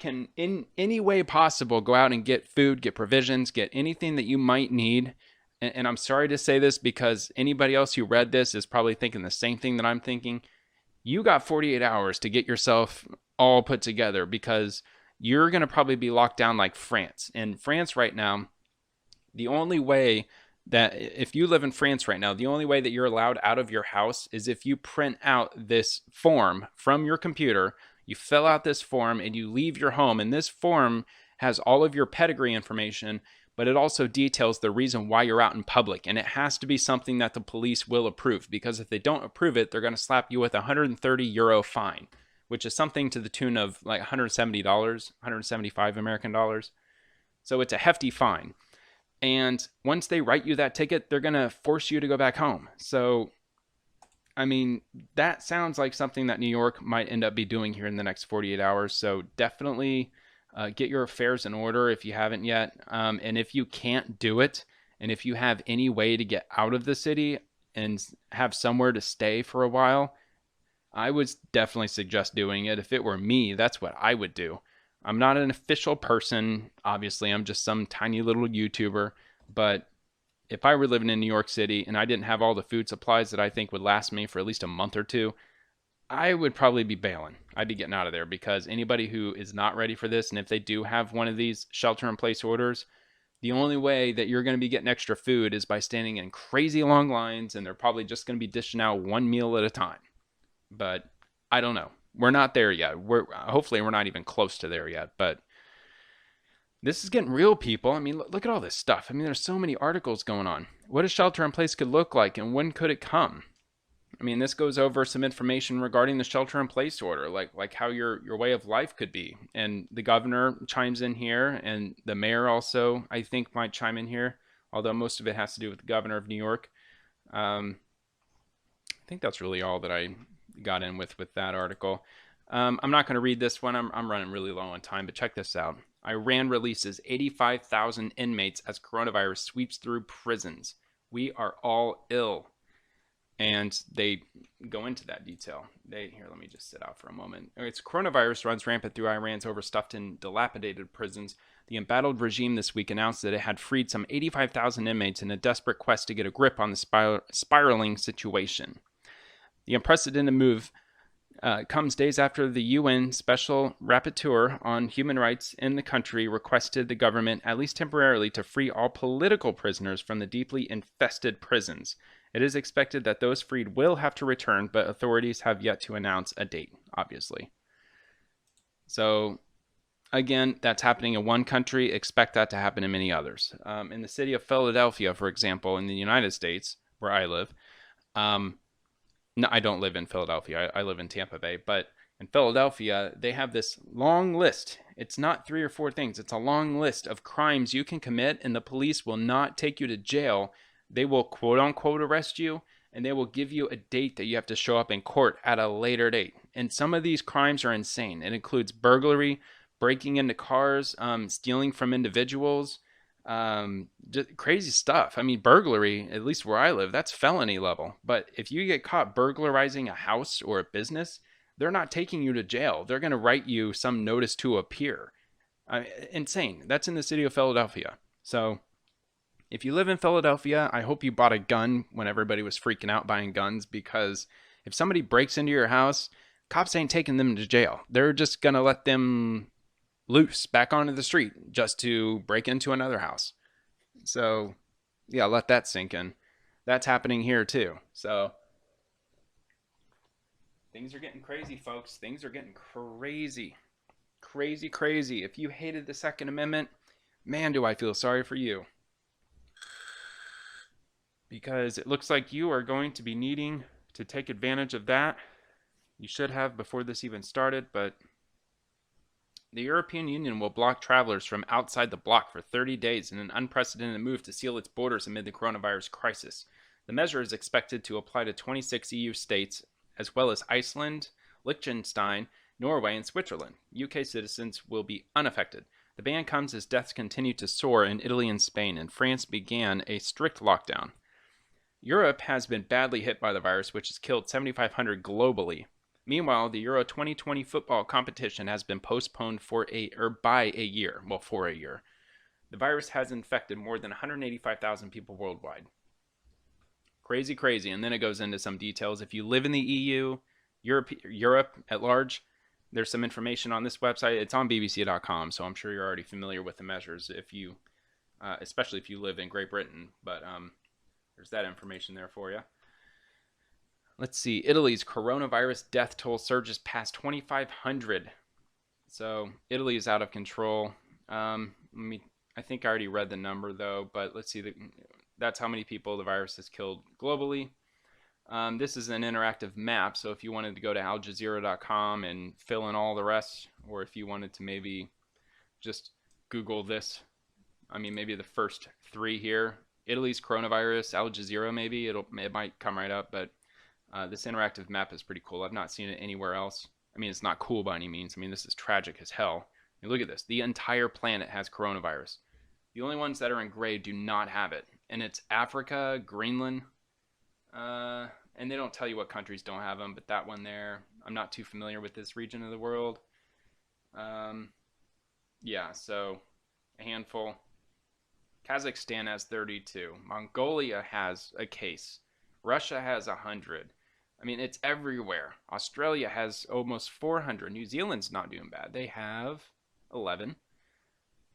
Speaker 1: can in any way possible go out and get food, get provisions, get anything that you might need, and I'm sorry to say this because anybody else who read this is probably thinking the same thing that I'm thinking, you got 48 hours to get yourself all put together because you're going to probably be locked down like France. In France right now, the only way that if you live in France right now, the only way that you're allowed out of your house is if you print out this form from your computer, you fill out this form and you leave your home. And this form has all of your pedigree information, but it also details the reason why you're out in public. And it has to be something that the police will approve, because if they don't approve it, they're going to slap you with a €130 fine, which is something to the tune of like $170, 175 American dollars. So it's a hefty fine. And once they write you that ticket, they're going to force you to go back home. So, I mean, that sounds like something that New York might end up be doing here in the next 48 hours. So definitely get your affairs in order if you haven't yet. And if you can't do it, and if you have any way to get out of the city and have somewhere to stay for a while, I would definitely suggest doing it. If it were me, that's what I would do. I'm not an official person. Obviously, I'm just some tiny little YouTuber. But if I were living in New York City and I didn't have all the food supplies that I think would last me for at least a month or two, I would probably be bailing. I'd be getting out of there, because anybody who is not ready for this, and if they do have one of these shelter-in-place orders, the only way that you're going to be getting extra food is by standing in crazy long lines, and they're probably just going to be dishing out one meal at a time. But I don't know. We're not there yet. Hopefully we're not even close to there yet. But this is getting real, people. I mean, look at all this stuff. I mean, there's so many articles going on. What a shelter in place could look like, and when could it come? I mean, this goes over some information regarding the shelter-in-place order, like how your way of life could be. And the governor chimes in here, and the mayor also, I think, might chime in here, although most of it has to do with the governor of New York. I think that's really all that I got in with that article. I'm not going to read this one. I'm running really low on time, but check this out. Iran releases 85,000 inmates as coronavirus sweeps through prisons. We are all ill. And they go into that detail. Here, let me just sit out for a moment. It's coronavirus runs rampant through Iran's overstuffed and dilapidated prisons. The embattled regime this week announced that it had freed some 85,000 inmates in a desperate quest to get a grip on the spiraling situation. The unprecedented move comes days after the UN Special Rapporteur on Human Rights in the country requested the government, at least temporarily, to free all political prisoners from the deeply infested prisons. It is expected that those freed will have to return, but authorities have yet to announce a date, obviously. So, again, that's happening in one country. Expect that to happen in many others. In the city of Philadelphia, for example, in the United States, where I live, no, I don't live in Philadelphia. I live in Tampa Bay. But in Philadelphia, they have this long list. It's not 3 or 4 things. It's a long list of crimes you can commit, and the police will not take you to jail. They will quote unquote arrest you, and they will give you a date that you have to show up in court at a later date. And some of these crimes are insane. It includes burglary, breaking into cars, stealing from individuals, just crazy stuff. I mean, burglary, at least where I live, that's felony level. But if you get caught burglarizing a house or a business, they're not taking you to jail. They're going to write you some notice to appear. Insane. That's in the city of Philadelphia. So if you live in Philadelphia, I hope you bought a gun when everybody was freaking out buying guns, because if somebody breaks into your house, cops ain't taking them to jail. They're just going to let them loose back onto the street just to break into another house. So, yeah, let that sink in. That's happening here too. So, things are getting crazy, folks. Things are getting crazy. Crazy, crazy. If you hated the Second Amendment, man, do I feel sorry for you. Because it looks like you are going to be needing to take advantage of that. You should have before this even started, but the European Union will block travelers from outside the bloc for 30 days in an unprecedented move to seal its borders amid the coronavirus crisis. The measure is expected to apply to 26 EU states, as well as Iceland, Liechtenstein, Norway, and Switzerland. UK citizens will be unaffected. The ban comes as deaths continue to soar in Italy and Spain, and France began a strict lockdown. Europe has been badly hit by the virus, which has killed 7,500 globally. Meanwhile, the Euro 2020 football competition has been postponed by a year. Well, for a year. The virus has infected more than 185,000 people worldwide. Crazy, crazy. And then it goes into some details. If you live in the EU, Europe at large, there's some information on this website. It's on bbc.com, so I'm sure you're already familiar with the measures, especially if you live in Great Britain. But there's that information there for you. Let's see. Italy's coronavirus death toll surges past 2,500. So Italy is out of control. I think I already read the number though, but let's see. That's how many people the virus has killed globally. This is an interactive map, so if you wanted to go to aljazeera.com and fill in all the rest, or if you wanted to maybe just Google this, maybe the first 3 here. Italy's coronavirus, Al Jazeera maybe, it might come right up, but this interactive map is pretty cool. I've not seen it anywhere else. It's not cool by any means. This is tragic as hell. Look at this. The entire planet has coronavirus. The only ones that are in gray do not have it. And it's Africa, Greenland, and they don't tell you what countries don't have them, but that one there, I'm not too familiar with this region of the world. Yeah, so a handful. Kazakhstan has 32. Mongolia has a case. Russia has 100. It's everywhere. Australia has almost 400. New Zealand's not doing bad. They have 11.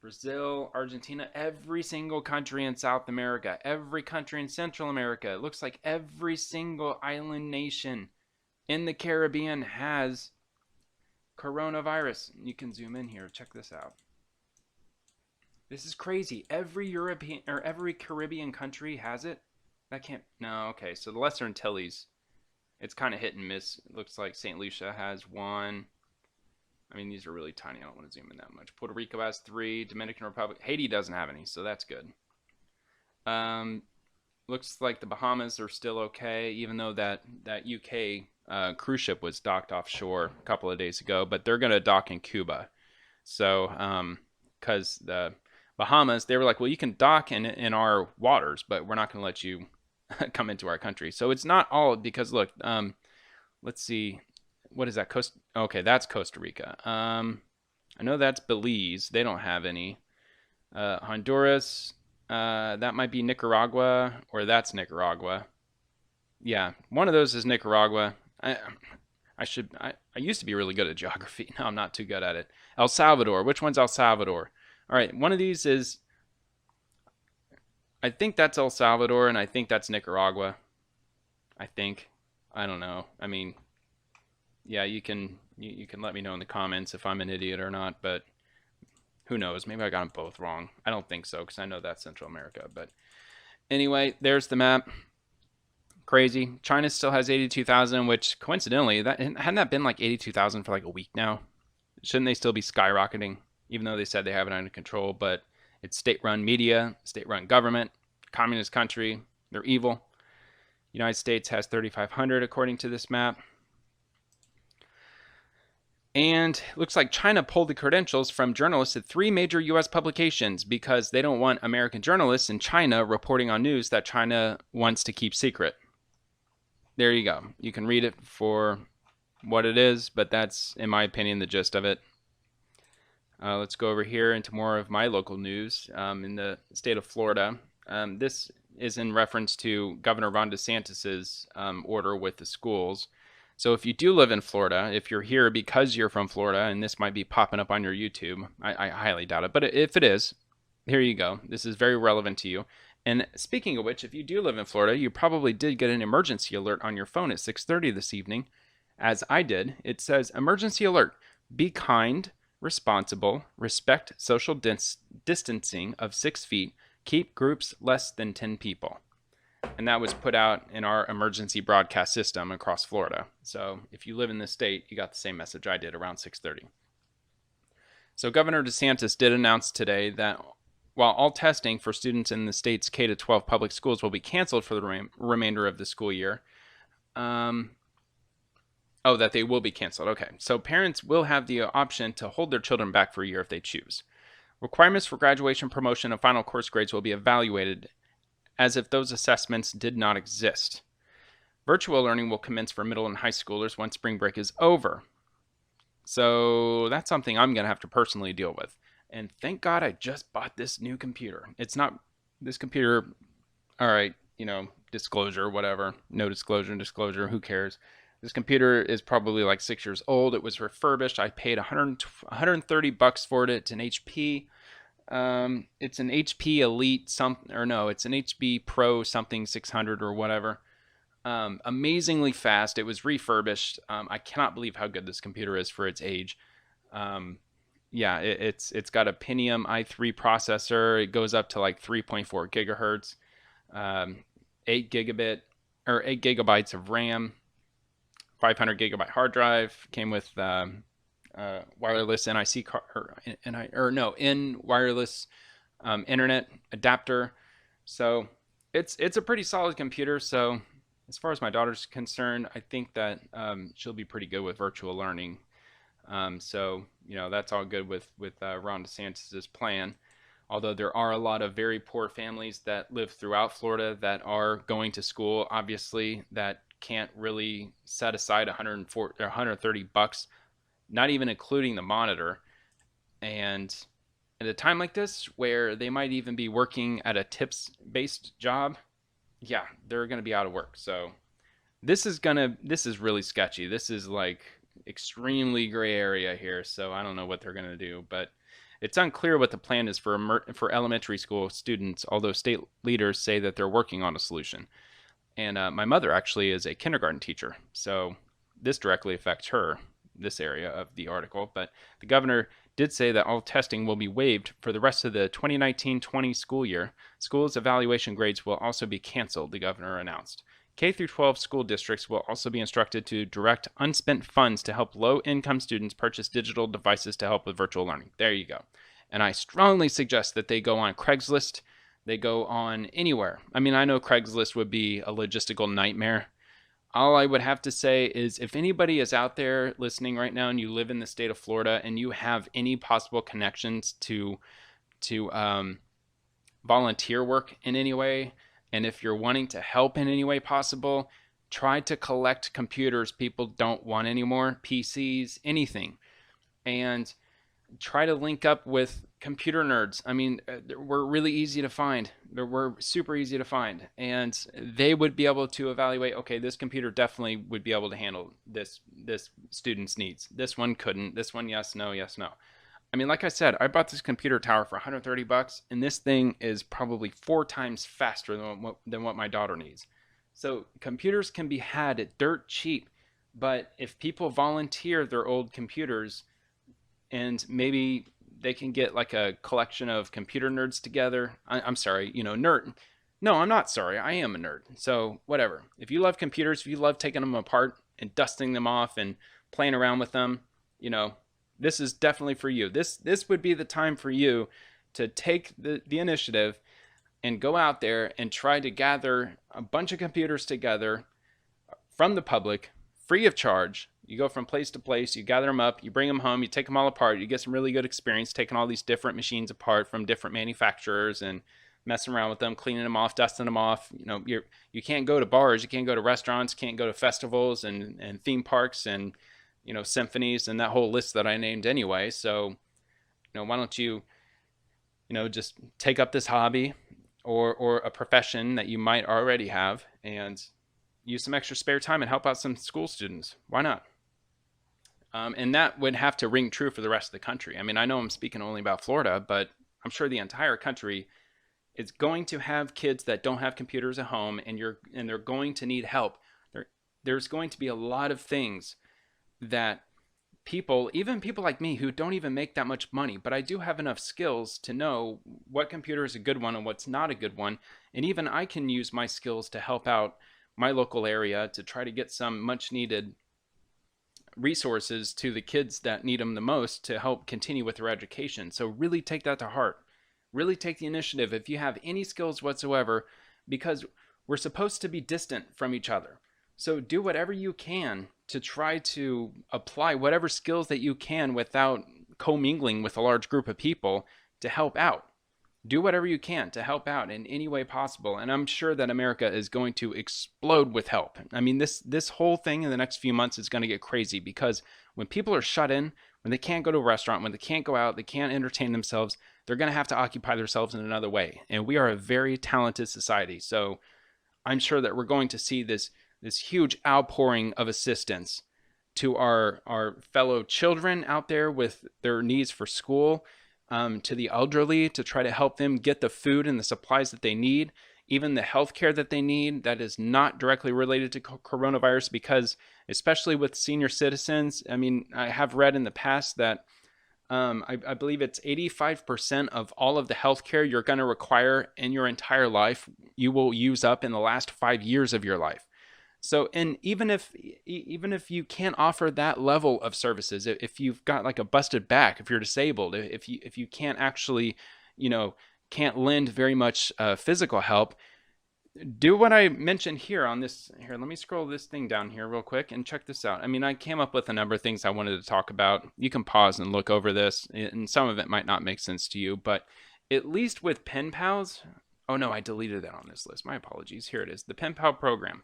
Speaker 1: Brazil, Argentina, every single country in South America, every country in Central America. It looks like every single island nation in the Caribbean has coronavirus. You can zoom in here. Check this out. This is crazy. Every Caribbean country has it. No, okay. So the Lesser Antilles It's kind of hit and miss. It looks like St. Lucia has one. I mean, these are really tiny. I don't want to zoom in that much. Puerto Rico has three. Dominican Republic. Haiti doesn't have any, so that's good. Um, Looks like the Bahamas are still okay, even though that UK cruise ship was docked offshore a couple of days ago. But they're going to dock in Cuba. So, because the Bahamas, they were like, well, you can dock in our waters, but we're not going to let you come into our country. So it's not all because look, let's see, what is that? Okay, that's Costa Rica. I know that's Belize. They don't have any. Honduras. That might be Nicaragua, or that's Nicaragua. Yeah, one of those is Nicaragua. I used to be really good at geography. Now I'm not too good at it. El Salvador. Which one's El Salvador? All right, one of these is. I think that's El Salvador, and I think that's Nicaragua. I think. I don't know. I mean, yeah, you can let me know in the comments if I'm an idiot or not, but who knows? Maybe I got them both wrong. I don't think so because I know that's Central America. But anyway, there's the map. Crazy. China still has 82,000, which coincidentally, that hadn't that been like 82,000 for like a week now? Shouldn't they still be skyrocketing, even though they said they have it under control? But it's state-run media, state-run government, communist country. They're evil. United States has 3,500 according to this map. And it looks like China pulled the credentials from journalists at 3 major U.S. publications because they don't want American journalists in China reporting on news that China wants to keep secret. There you go. You can read it for what it is, but that's, in my opinion, the gist of it. Let's go over here into more of my local news in the state of Florida. This is in reference to Governor Ron DeSantis's order with the schools. So if you do live in Florida, if you're here because you're from Florida, and this might be popping up on your YouTube, I highly doubt it, but if it is, here you go. This is very relevant to you. And speaking of which, if you do live in Florida, you probably did get an emergency alert on your phone at 6:30 this evening, as I did. It says, emergency alert, be kind, responsible, respect social distancing of 6 feet, keep groups less than 10 people. And that was put out in our emergency broadcast system across Florida. So if you live in this state, you got the same message I did around 6:30. So Governor DeSantis did announce today that while all testing for students in the state's K-12 public schools will be canceled for the remainder of the school year, that they will be canceled. Okay, so parents will have the option to hold their children back for a year if they choose. Requirements for graduation, promotion, and final course grades will be evaluated as if those assessments did not exist. Virtual learning will commence for middle and high schoolers once spring break is over. So that's something I'm going to have to personally deal with. And thank God I just bought this new computer. It's not this computer, all right, disclosure, whatever. No disclosure, who cares? This computer is probably like 6 years old. It was refurbished. I paid $130 for it. It's an HP. It's an HP Elite it's an HP Pro something 600 or whatever. Amazingly fast. It was refurbished. I cannot believe how good this computer is for its age. It's got a Pentium i3 processor. It goes up to like 3.4 gigahertz, 8 gigabytes of RAM, 500 gigabyte hard drive. Came with wireless wireless internet adapter. So it's a pretty solid computer. So as far as my daughter's concerned, I think that she'll be pretty good with virtual learning. So that's all good with Ron DeSantis's plan. Although there are a lot of very poor families that live throughout Florida that are going to school, obviously, that can't really set aside $140 or $130, not even including the monitor. And at a time like this, where they might even be working at a tips-based job, yeah, they're going to be out of work. So this is really sketchy. This is like extremely gray area here. So I don't know what they're going to do, but it's unclear what the plan is for elementary school students, although state leaders say that they're working on a solution. And my mother actually is a kindergarten teacher, so this directly affects her, this area of the article. But the governor did say that all testing will be waived for the rest of the 2019-20 school year. Schools' evaluation grades will also be canceled, the governor announced. K through 12 school districts will also be instructed to direct unspent funds to help low-income students purchase digital devices to help with virtual learning. There you go. And I strongly suggest that they go on Craigslist. They go on anywhere. I mean, I know Craigslist would be a logistical nightmare. All I would have to say is if anybody is out there listening right now and you live in the state of Florida and you have any possible connections to volunteer work in any way, and if you're wanting to help in any way possible, try to collect computers people don't want anymore, PCs, anything, and try to link up with computer nerds. I mean, we're really easy to find. We're super easy to find, and they would be able to evaluate, okay, this computer definitely would be able to handle this student's needs. This one couldn't. This one, yes, no, yes, no. I mean, like I said, I bought this computer tower for $130, and this thing is probably 4 times faster than what my daughter needs. So computers can be had at dirt cheap, but if people volunteer their old computers, and maybe they can get like a collection of computer nerds together. I'm sorry, nerd. No, I'm not sorry. I am a nerd. So whatever. If you love computers, if you love taking them apart and dusting them off and playing around with them, this is definitely for you. This would be the time for you to take the initiative and go out there and try to gather a bunch of computers together from the public, free of charge. You go from place to place, you gather them up, you bring them home, you take them all apart, you get some really good experience taking all these different machines apart from different manufacturers and messing around with them, cleaning them off, dusting them off. You can't go to bars, you can't go to restaurants, can't go to festivals and theme parks and symphonies and that whole list that I named anyway. So, why don't you, just take up this hobby or a profession that you might already have and use some extra spare time and help out some school students. Why not? And that would have to ring true for the rest of the country. I mean, I know I'm speaking only about Florida, but I'm sure the entire country is going to have kids that don't have computers at home, and they're going to need help. There's going to be a lot of things that even people like me who don't even make that much money, but I do have enough skills to know what computer is a good one and what's not a good one. And even I can use my skills to help out my local area to try to get some much needed resources to the kids that need them the most to help continue with their education. So really take that to heart. Really take the initiative if you have any skills whatsoever, because we're supposed to be distant from each other. So do whatever you can to try to apply whatever skills that you can without commingling with a large group of people to help out. Do whatever you can to help out in any way possible. And I'm sure that America is going to explode with help. I mean, this whole thing in the next few months is going to get crazy, because when people are shut in, when they can't go to a restaurant, when they can't go out, they can't entertain themselves, they're going to have to occupy themselves in another way. And we are a very talented society. So I'm sure that we're going to see this huge outpouring of assistance to our fellow children out there with their needs for school, to the elderly, to try to help them get the food and the supplies that they need, even the healthcare that they need that is not directly related to coronavirus, because especially with senior citizens, I mean, I have read in the past that I believe it's 85% of all of the healthcare you're going to require in your entire life, you will use up in the last 5 years of your life. So, and even if you can't offer that level of services, if you've got like a busted back, if you're disabled, if you can't actually, can't lend very much physical help, do what I mentioned here on this. Here, let me scroll this thing down here real quick and check this out. I mean, I came up with a number of things I wanted to talk about. You can pause and look over this, and some of it might not make sense to you, but at least with Pen Pals, oh no, I deleted that on this list. My apologies. Here it is, the Pen Pal program.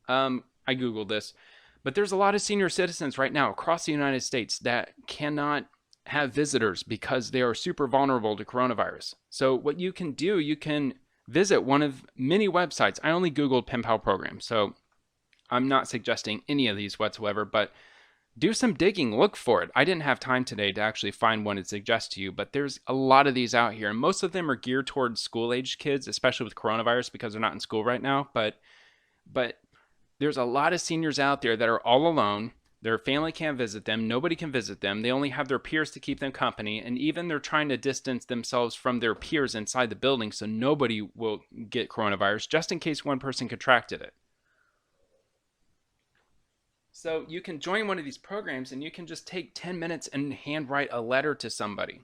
Speaker 1: I Googled this, but there's a lot of senior citizens right now across the United States that cannot have visitors because they are super vulnerable to coronavirus. So what you can do, you can visit one of many websites. I only Googled Pen Pal program, so I'm not suggesting any of these whatsoever, but do some digging, look for it. I didn't have time today to actually find one to suggest to you, but there's a lot of these out here, and most of them are geared towards school-aged kids, especially with coronavirus because they're not in school right now, but there's a lot of seniors out there that are all alone. Their family can't visit them. Nobody can visit them. They only have their peers to keep them company. And even they're trying to distance themselves from their peers inside the building so nobody will get coronavirus, just in case one person contracted it. So you can join one of these programs and you can just take 10 minutes and handwrite a letter to somebody.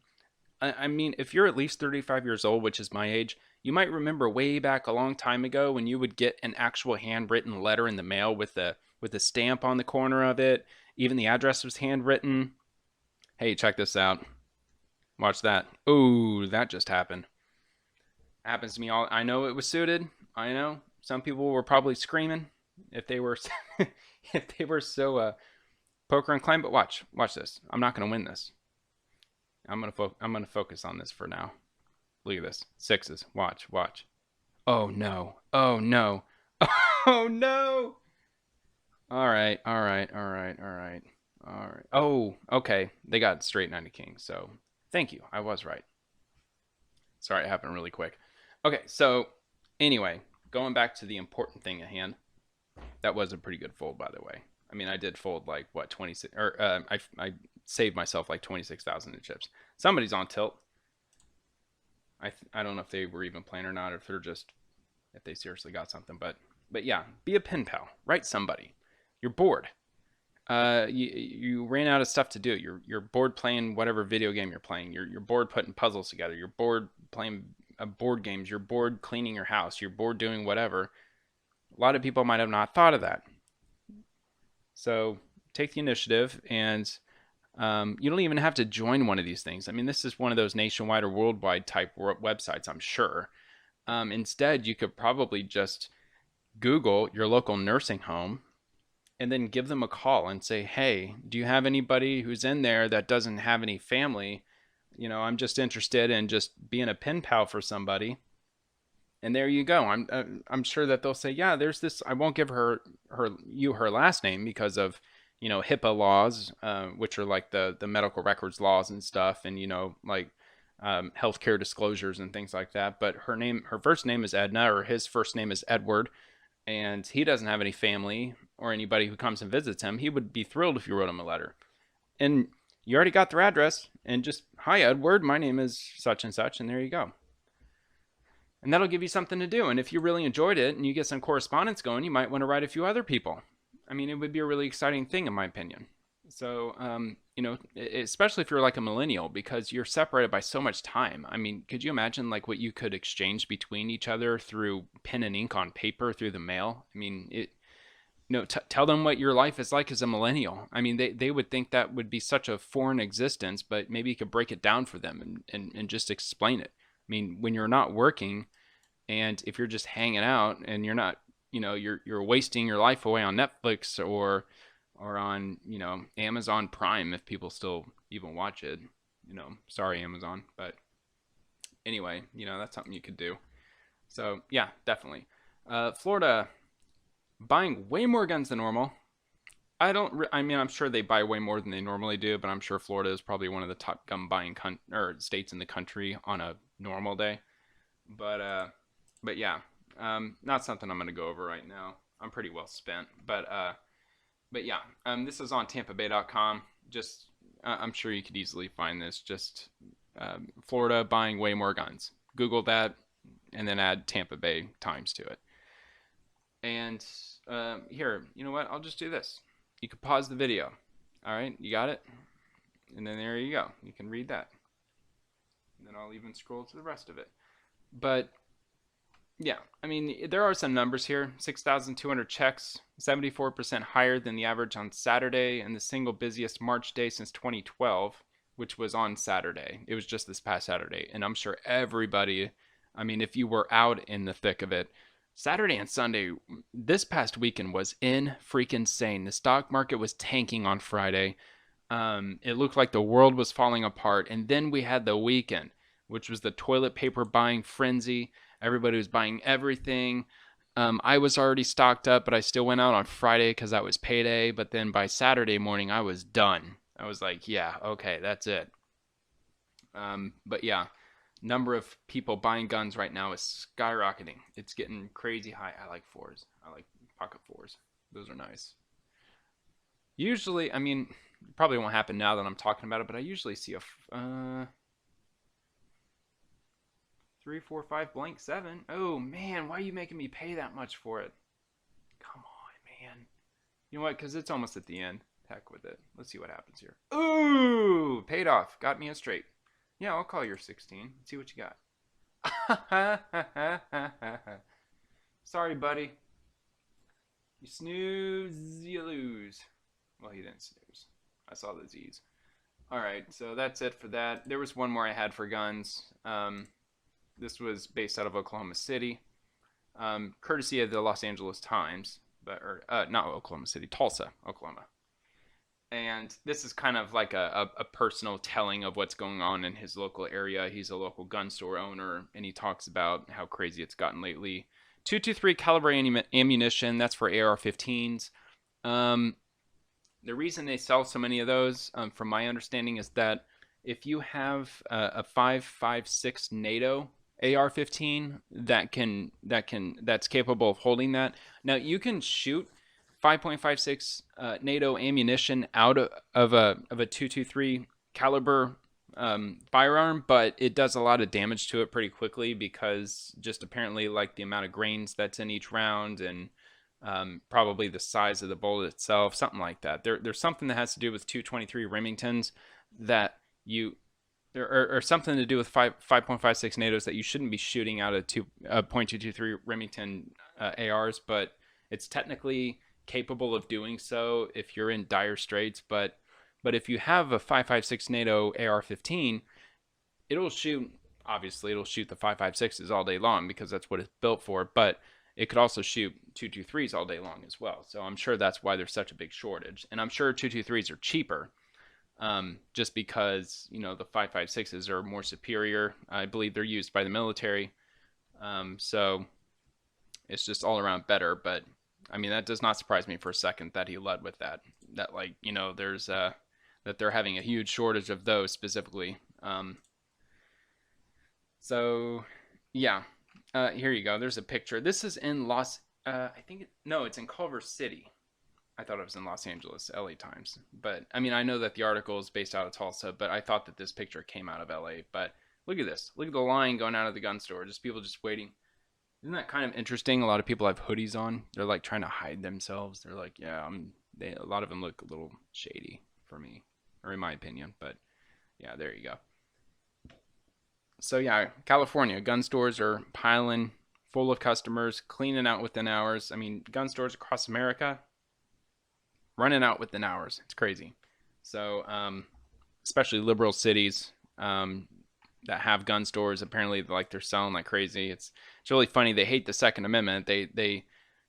Speaker 1: I mean, if you're at least 35 years old, which is my age, you might remember way back a long time ago when you would get an actual handwritten letter in the mail with a stamp on the corner of it. Even the address was handwritten. Hey, check this out. Watch that. Ooh, that just happened. Happens to me all. I know it was suited. I know some people were probably screaming if they were if they were so poker inclined. But watch this. I'm not gonna win this. I'm gonna focus on this for now. Look at this. Sixes. Watch. Oh no. Oh no. Oh no. All right. Oh, okay. They got straight nine of kings. So thank you. I was right. Sorry, it happened really quick. Okay, so anyway, going back to the important thing at hand. That was a pretty good fold, by the way. I mean, I did fold like what 26, or I saved myself like 26,000 in chips. Somebody's on tilt. I don't know if they were even playing or not, or if they're just if they seriously got something. But yeah, be a pen pal. Write somebody. You're bored. You ran out of stuff to do. You're bored playing whatever video game you're playing. You're bored putting puzzles together. You're bored playing board games. You're bored cleaning your house. You're bored doing whatever. A lot of people might have not thought of that. So take the initiative, and you don't even have to join one of these things. I mean, this is one of those nationwide or worldwide type websites, I'm sure. Instead, you could probably just Google your local nursing home and then give them a call and say, hey, do you have anybody who's in there that doesn't have any family? You know, I'm just interested in just being a pen pal for somebody. And there you go. I'm sure that they'll say, yeah, there's this. I won't give her last name because of HIPAA laws, which are like the medical records laws and stuff, and like healthcare disclosures and things like that. But her first name is Edna, or his first name is Edward, and he doesn't have any family or anybody who comes and visits him. He would be thrilled if you wrote him a letter. And you already got their address, and just, hi Edward, my name is such and such, and there you go. And that'll give you something to do. And if you really enjoyed it and you get some correspondence going, you might want to write a few other people. I mean, it would be a really exciting thing, in my opinion. So, especially if you're like a millennial, because you're separated by so much time. I mean, could you imagine like what you could exchange between each other through pen and ink on paper through the mail? I mean, tell them what your life is like as a millennial. I mean, they would think that would be such a foreign existence, but maybe you could break it down for them and just explain it. I mean, when you're not working, and if you're just hanging out and you're not, you're wasting your life away on Netflix or on, Amazon Prime, if people still even watch it, sorry, Amazon. But anyway, that's something you could do. So yeah, definitely. Florida buying way more guns than normal. I mean, I'm sure they buy way more than they normally do, but I'm sure Florida is probably one of the top gun buying states in the country on a normal day. But yeah, not something I'm going to go over right now. I'm pretty well spent, but yeah, this is on TampaBay.com. Just, I'm sure you could easily find this. Just Florida buying way more guns. Google that, and then add Tampa Bay times to it. And here, you know what? I'll just do this. You can pause the video. All right, you got it? And then there you go. You can read that. And then I'll even scroll to the rest of it. But yeah, I mean, there are some numbers here. 6,200 checks, 74% higher than the average on Saturday, and the single busiest March day since 2012, which was on Saturday. It was just this past Saturday. And I'm sure everybody, I mean, if you were out in the thick of it, Saturday and Sunday, this past weekend was freaking insane. The stock market was tanking on Friday. It looked like the world was falling apart. And then we had the weekend, which was the toilet paper buying frenzy. Everybody was buying everything. I was already stocked up, but I still went out on Friday because that was payday. But then by Saturday morning, I was done. I was like, yeah, okay, that's it. But yeah. Number of people buying guns right now is skyrocketing. It's getting crazy high. I like fours. I like pocket fours. Those are nice. Usually, I mean, it probably won't happen now that I'm talking about it, but I usually see a 3, 4, 5 blank 7. Oh man, why are you making me pay that much for it? Come on, man. You know what? Because it's almost at the end. Heck with it. Let's see what happens here. Ooh, paid off. Got me a straight. Yeah, I'll call your 16. Let's see what you got. Sorry, buddy. You snooze, you lose. Well, he didn't snooze. I saw the Z's. All right, so that's it for that. There was one more I had for guns. This was based out of Oklahoma City, courtesy of the Los Angeles Times, or not Oklahoma City, Tulsa, Oklahoma. And this is kind of like a personal telling of what's going on in his local area. He's a local gun store owner, and he talks about how crazy it's gotten lately. 223 caliber ammunition, that's for AR-15s. The reason they sell so many of those, from my understanding, is that if you have a 5.56 NATO AR-15 that's capable of holding that. Now you can shoot 5.56 NATO ammunition out of a 223 caliber firearm, but it does a lot of damage to it pretty quickly because just apparently like the amount of grains that's in each round and probably the size of the bullet itself, something like that. There's something that has to do with 223 Remingtons that or something to do with 5.56 NATOs that you shouldn't be shooting out of .223 Remington ARs, but it's technically capable of doing so if you're in dire straits. But if you have a 5.56 NATO AR-15, it'll shoot. Obviously, it'll shoot the 5.56s all day long because that's what it's built for. But it could also shoot 223s all day long as well. So I'm sure that's why there's such a big shortage. And I'm sure 223s are cheaper. Just because, the 5.56s are more superior. I believe they're used by the military. So it's just all around better. But I mean, that does not surprise me for a second that he led with that. That there's that they're having a huge shortage of those specifically. So yeah, here you go. There's a picture. This is in it's in Culver City. I thought it was in Los Angeles, LA Times. But I mean, I know that the article is based out of Tulsa, but I thought that this picture came out of LA. But look at this. Look at the line going out of the gun store. Just people just waiting. Isn't that kind of interesting? A lot of people have hoodies on. They're like trying to hide themselves. They're like, yeah, a lot of them look a little shady for me, or in my opinion. But yeah, there you go. So yeah, California, gun stores are piling full of customers, cleaning out within hours. I mean, gun stores across America, running out within hours. It's crazy. So, especially liberal cities that have gun stores, apparently they're selling like crazy. It's really funny. They hate the Second Amendment. They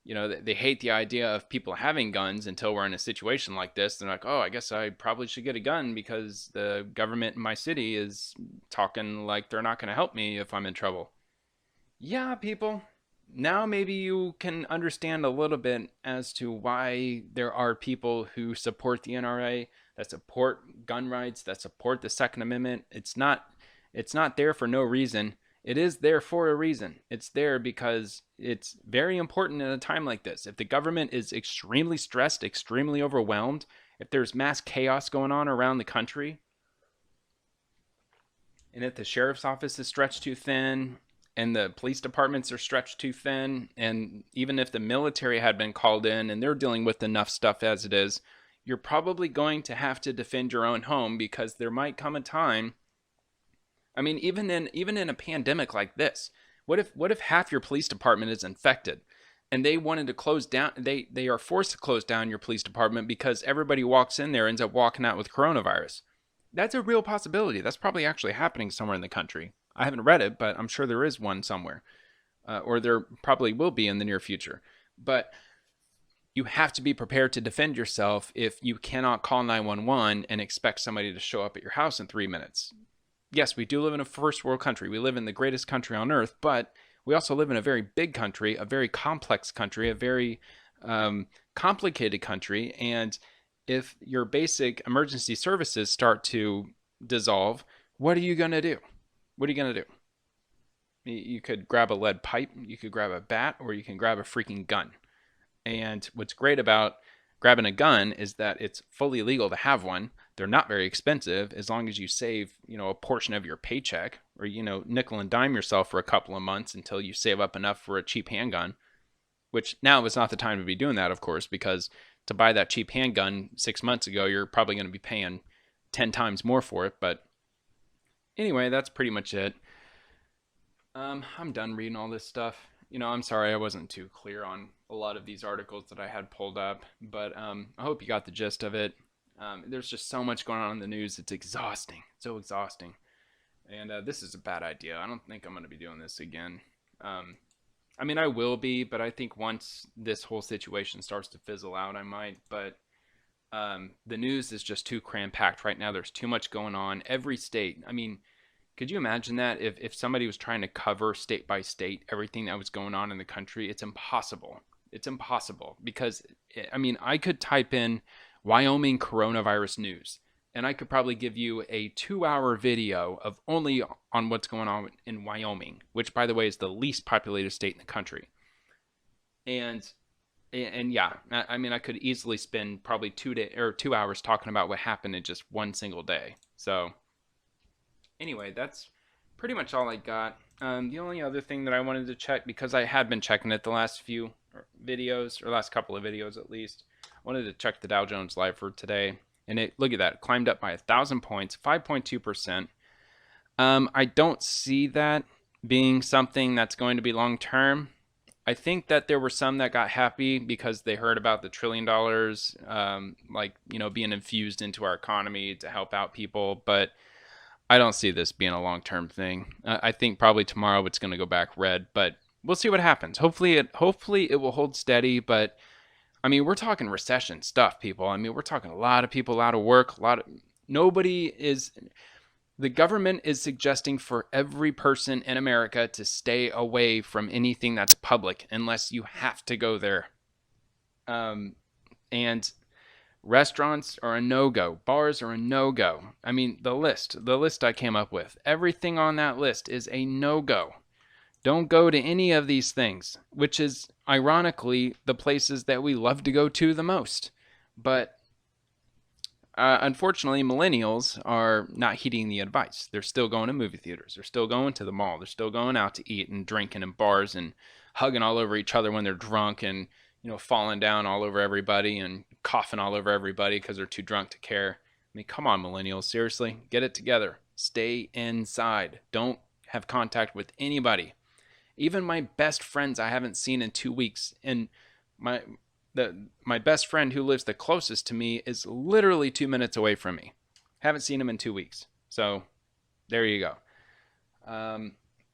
Speaker 1: hate the idea of people having guns until we're in a situation like this. They're like, oh, I guess I probably should get a gun because the government in my city is talking like they're not going to help me if I'm in trouble. Yeah, people. Now maybe you can understand a little bit as to why there are people who support the NRA, that support gun rights, that support the Second Amendment. It's not there for no reason. It is there for a reason. It's there because it's very important in a time like this. If the government is extremely stressed, extremely overwhelmed, if there's mass chaos going on around the country, and if the sheriff's office is stretched too thin, and the police departments are stretched too thin, and even if the military had been called in and they're dealing with enough stuff as it is, you're probably going to have to defend your own home because there might come a time. I mean, even in a pandemic like this, what if half your police department is infected and they wanted to close down, they are forced to close down your police department because everybody walks in there ends up walking out with coronavirus? That's a real possibility. That's probably actually happening somewhere in the country. I haven't read it, but I'm sure there is one somewhere, or there probably will be in the near future. But you have to be prepared to defend yourself if you cannot call 911 and expect somebody to show up at your house in 3 minutes. Yes, we do live in a first world country. We live in the greatest country on earth, but we also live in a very big country, a very complex country, a very complicated country. And if your basic emergency services start to dissolve, what are you going to do? What are you going to do? You could grab a lead pipe, you could grab a bat, or you can grab a freaking gun. And what's great about grabbing a gun is that it's fully legal to have one. They're not very expensive as long as you save, a portion of your paycheck, or, nickel and dime yourself for a couple of months until you save up enough for a cheap handgun, which now is not the time to be doing that, of course, because to buy that cheap handgun 6 months ago, you're probably going to be paying 10 times more for it. But anyway, that's pretty much it. I'm done reading all this stuff. I'm sorry I wasn't too clear on a lot of these articles that I had pulled up, but I hope you got the gist of it. There's just so much going on in the news. It's exhausting. So exhausting. And this is a bad idea. I don't think I'm going to be doing this again. I mean, I will be, but I think once this whole situation starts to fizzle out, I might. But the news is just too cram-packed right now. There's too much going on. Every state. I mean, could you imagine that if somebody was trying to cover state by state everything that was going on in the country? It's impossible. It's impossible because, I mean, I could type in Wyoming coronavirus news and I could probably give you a 2-hour video of only on what's going on in Wyoming, which, by the way, is the least populated state in the country. And yeah, I mean, I could easily spend probably 2 hours talking about what happened in just one single day. So anyway, that's pretty much all I got. The only other thing that I wanted to check, because I had been checking it the last few videos, or last couple of videos at least, I wanted to check the Dow Jones Live for today. And look at that, it climbed up by 1,000 points, 5.2%. I don't see that being something that's going to be long term. I think that there were some that got happy because they heard about the $1 trillion, being infused into our economy to help out people. But I don't see this being a long-term thing. I think probably tomorrow it's going to go back red, but we'll see what happens. Hopefully it will hold steady. But I mean, we're talking recession stuff, people. I mean, we're talking a lot of people out of work. The government is suggesting for every person in America to stay away from anything that's public unless you have to go there. And restaurants are a no-go. Bars are a no-go. I mean, the list I came up with, everything on that list is a no-go. Don't go to any of these things, which is ironically the places that we love to go to the most. But unfortunately, millennials are not heeding the advice. They're still going to movie theaters. They're still going to the mall. They're still going out to eat and drinking in bars and hugging all over each other when they're drunk and, falling down all over everybody and coughing all over everybody because they're too drunk to care. I mean, come on, millennials. Seriously, get it together. Stay inside. Don't have contact with anybody. Even my best friends I haven't seen in 2 weeks. And my best friend who lives the closest to me is literally 2 minutes away from me. Haven't seen him in 2 weeks. So there you go.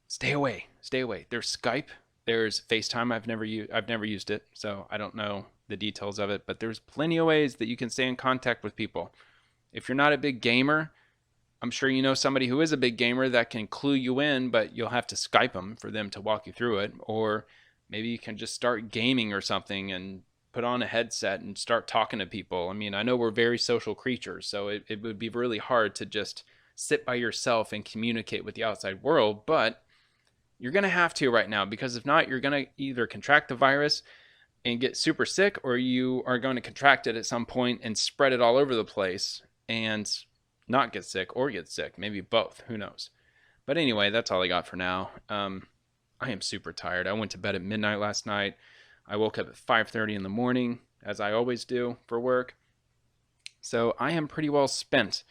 Speaker 1: Stay away. Stay away. There's Skype. There's FaceTime. I've never used it, so I don't know the details of it. But there's plenty of ways that you can stay in contact with people. If you're not a big gamer, I'm sure you know somebody who is a big gamer that can clue you in, but you'll have to Skype them for them to walk you through it. Or maybe you can just start gaming or something and put on a headset and start talking to people. I mean, I know we're very social creatures, so it would be really hard to just sit by yourself and communicate with the outside world, but you're going to have to right now, because if not, you're going to either contract the virus and get super sick, or you are going to contract it at some point and spread it all over the place and not get sick or get sick. Maybe both. Who knows? But anyway, that's all I got for now. I am super tired. I went to bed at midnight last night. I woke up at 5:30 in the morning, as I always do for work. So I am pretty well spent.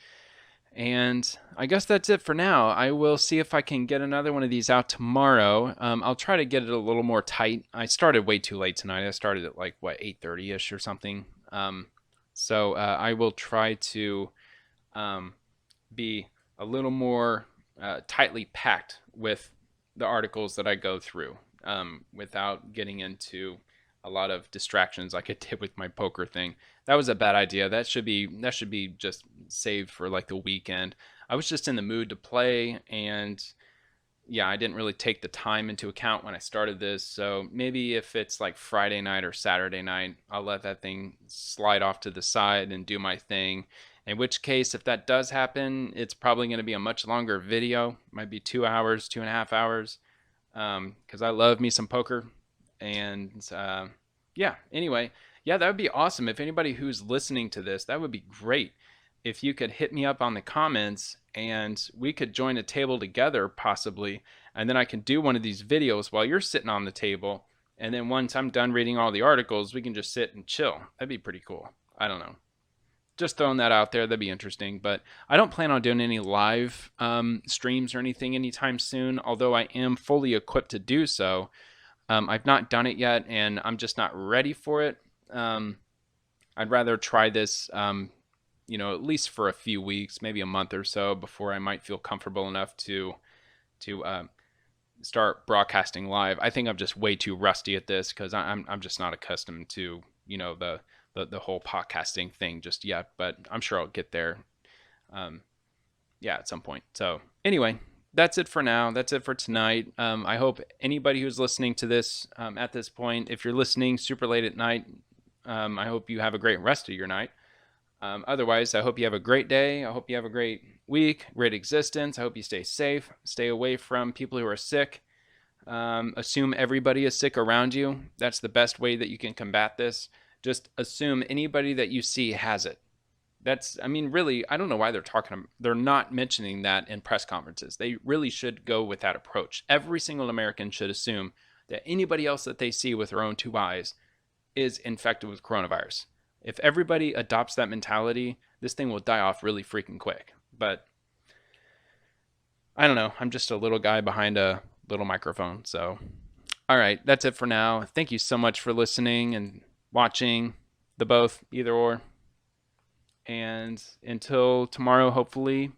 Speaker 1: And I guess that's it for now. I will see if I can get another one of these out tomorrow. I'll try to get it a little more tight. I started way too late tonight. I started at 8:30ish or something. So I will try to be a little more tightly packed with the articles that I go through, without getting into a lot of distractions like I did with my poker thing. That was a bad idea. That should be just saved for the weekend. I was just in the mood to play, and yeah, I didn't really take the time into account when I started this. So maybe if it's Friday night or Saturday night, I'll let that thing slide off to the side and do my thing. In which case, if that does happen, it's probably going to be a much longer video. It might be 2 hours, 2.5 hours, because I love me some poker. And yeah, anyway, yeah, that would be awesome. If anybody who's listening to this, that would be great. If you could hit me up on the comments and we could join a table together possibly, and then I can do one of these videos while you're sitting on the table And then once I'm done reading all the articles, we can just sit and chill. That'd be pretty cool. I don't know. Just throwing that out there. That'd be interesting. But I don't plan on doing any live streams or anything anytime soon, although I am fully equipped to do so. I've not done it yet, and I'm just not ready for it. I'd rather try this, at least for a few weeks, maybe a month or so, before I might feel comfortable enough to start broadcasting live. I think I'm just way too rusty at this because I'm just not accustomed to the whole podcasting thing just yet. But I'm sure I'll get there. At some point. So anyway, that's it for now. That's it for tonight. I hope anybody who's listening to this at this point, if you're listening super late at night, I hope you have a great rest of your night. Otherwise, I hope you have a great day. I hope you have a great week, great existence. I hope you stay safe, stay away from people who are sick. Assume everybody is sick around you. That's the best way that you can combat this. Just assume anybody that you see has it. Really, I don't know why they're not mentioning that in press conferences. They really should go with that approach. Every single American should assume that anybody else that they see with their own two eyes is infected with coronavirus. If everybody adopts that mentality, this thing will die off really freaking quick. But I don't know. I'm just a little guy behind a little microphone. So, all right, that's it for now. Thank you so much for listening and watching, the both, either or. And until tomorrow, hopefully,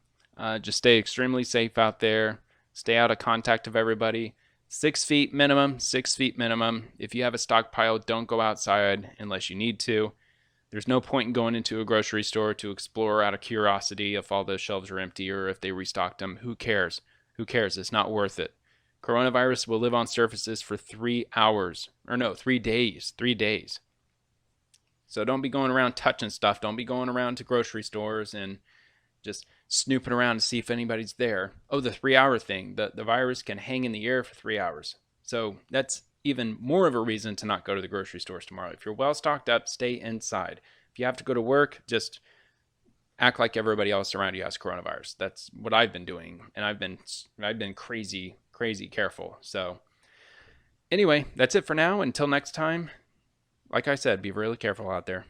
Speaker 1: just stay extremely safe out there. Stay out of contact of everybody. 6 feet minimum, 6 feet minimum. If you have a stockpile, don't go outside unless you need to. There's no point in going into a grocery store to explore out of curiosity if all those shelves are empty or if they restocked them. Who cares? Who cares? It's not worth it. Coronavirus will live on surfaces for 3 hours. 3 days. 3 days. So don't be going around touching stuff. Don't be going around to grocery stores and just snooping around to see if anybody's there. Oh, the 3-hour thing. The virus can hang in the air for 3 hours. So that's even more of a reason to not go to the grocery stores tomorrow. If you're well stocked up, stay inside. If you have to go to work, just act like everybody else around you has coronavirus. That's what I've been doing. And I've been crazy careful. So anyway, that's it for now. Until next time. Like I said, be really careful out there.